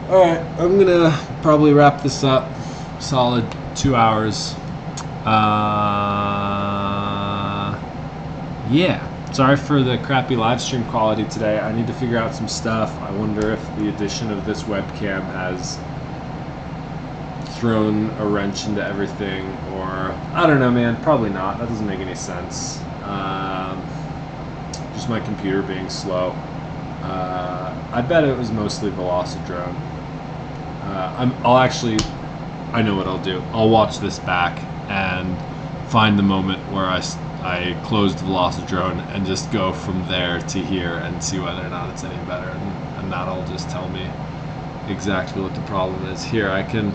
All right, I'm gonna probably wrap this up. Solid 2 hours. Yeah, sorry for the crappy live stream quality today. I need to figure out some stuff. I wonder if the addition of this webcam has thrown a wrench into everything, or I don't know, man. Probably not. That doesn't make any sense. Just my computer being slow. I bet it was mostly Velocidrone. I know what I'll do. I'll watch this back and find the moment where I closed Velocidrone and just go from there to here and see whether or not it's any better, and that'll just tell me exactly what the problem is. Here, I can,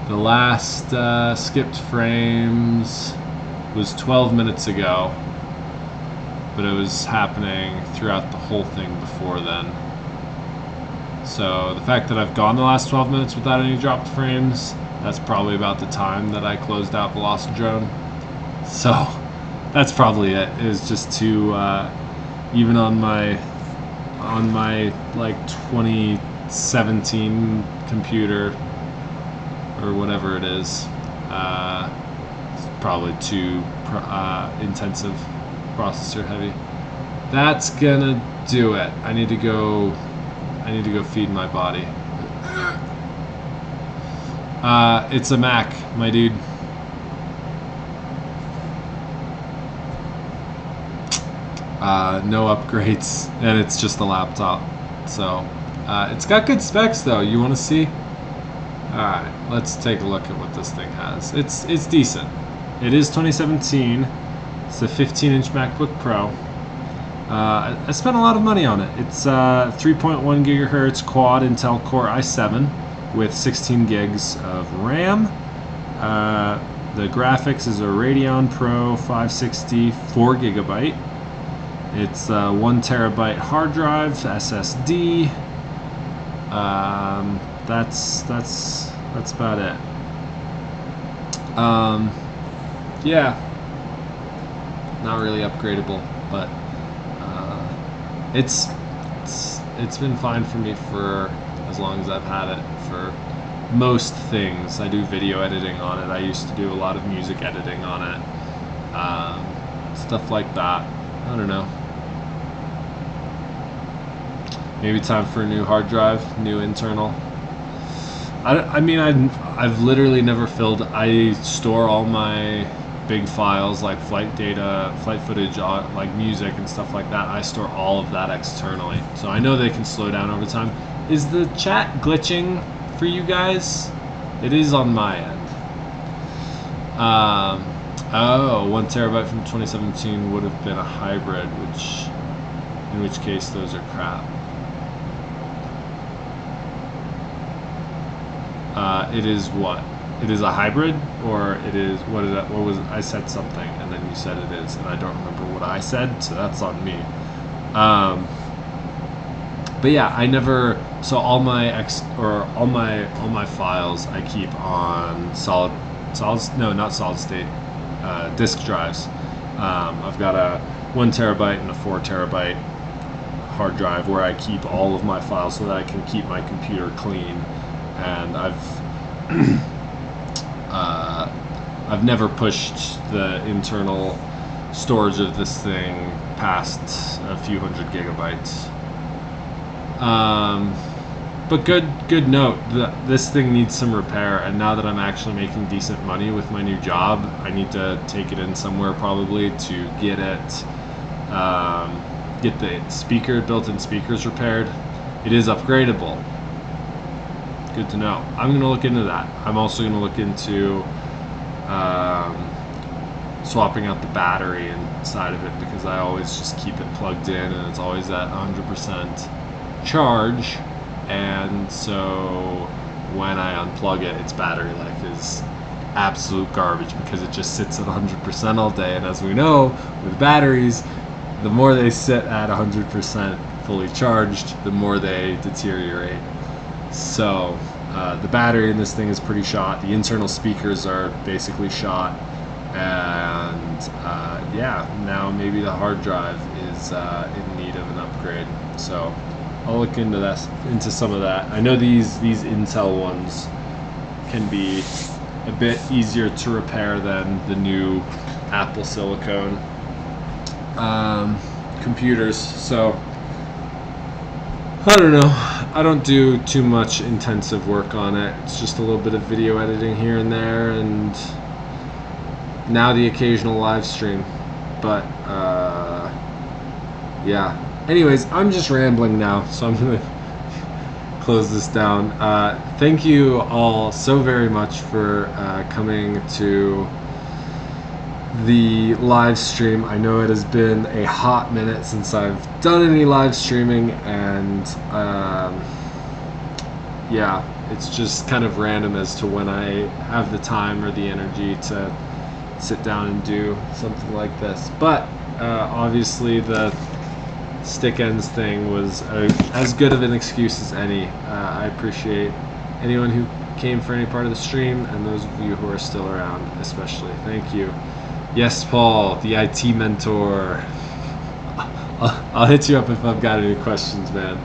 the last skipped frames was 12 minutes ago, but it was happening throughout the whole thing before then. So the fact that I've gone the last 12 minutes without any dropped frames, that's probably about the time that I closed out Velocidrone. So that's probably it. It was just too even on my like 2017 computer or whatever it is. It's probably too intensive, processor heavy. That's gonna do it. I need to go feed my body. It's a Mac, my dude. No upgrades, and it's just a laptop. So it's got good specs though. You want to see? Alright, let's take a look at what this thing has. It's decent. It is 2017. It's a 15-inch MacBook Pro. I spent a lot of money on it. It's 3.1 gigahertz quad Intel Core i7 with 16 gigs of RAM. The graphics is a Radeon Pro 560 4 gigabyte. It's 1 terabyte hard drive SSD. That's about it. Yeah, not really upgradable, but it's been fine for me for as long as I've had it. For most things, I do video editing on it. I used to do a lot of music editing on it, stuff like that. I don't know. Maybe time for a new hard drive, new internal. I mean, I've literally never filled. I store all my big files like flight data, flight footage, like music and stuff like that. I store all of that externally, so I know they can slow down over time. Is the chat glitching for you guys? It is on my end. Oh, 1 terabyte from 2017 would have been a hybrid, in which case those are crap. It is what? It is a hybrid, or it is what was I said something and then you said it is, and I don't remember what I said, so that's on me. But yeah, I never. So all my files I keep on not solid state disk drives. I've got a 1 terabyte and a 4 terabyte hard drive where I keep all of my files so that I can keep my computer clean. And I've never pushed the internal storage of this thing past a few hundred gigabytes. But good note, this thing needs some repair, and now that I'm actually making decent money with my new job, I need to take it in somewhere probably to get it, get the built-in speakers repaired. It is upgradable. Good to know. I'm going to look into that. I'm also going to look into swapping out the battery inside of it, because I always just keep it plugged in and it's always at 100% charge, and so when I unplug it, its battery life is absolute garbage because it just sits at 100% all day, and as we know with batteries, the more they sit at 100% fully charged, the more they deteriorate. So the battery in this thing is pretty shot. The internal speakers are basically shot, and yeah, now maybe the hard drive is in need of an upgrade. So I'll look into some of that. I know these Intel ones can be a bit easier to repair than the new Apple silicone computers. So I don't know. I don't do too much intensive work on it. It's just a little bit of video editing here and there, and now the occasional live stream. But yeah. Anyways, I'm just rambling now, so I'm gonna close this down. Thank you all so very much for coming to the live stream. I know it has been a hot minute since I've done any live streaming, and yeah, it's just kind of random as to when I have the time or the energy to sit down and do something like this. But obviously the stick ends thing was as good of an excuse as any. I appreciate anyone who came for any part of the stream, and those of you who are still around especially. Thank you. Yes, Paul, the IT mentor. I'll hit you up if I've got any questions, man.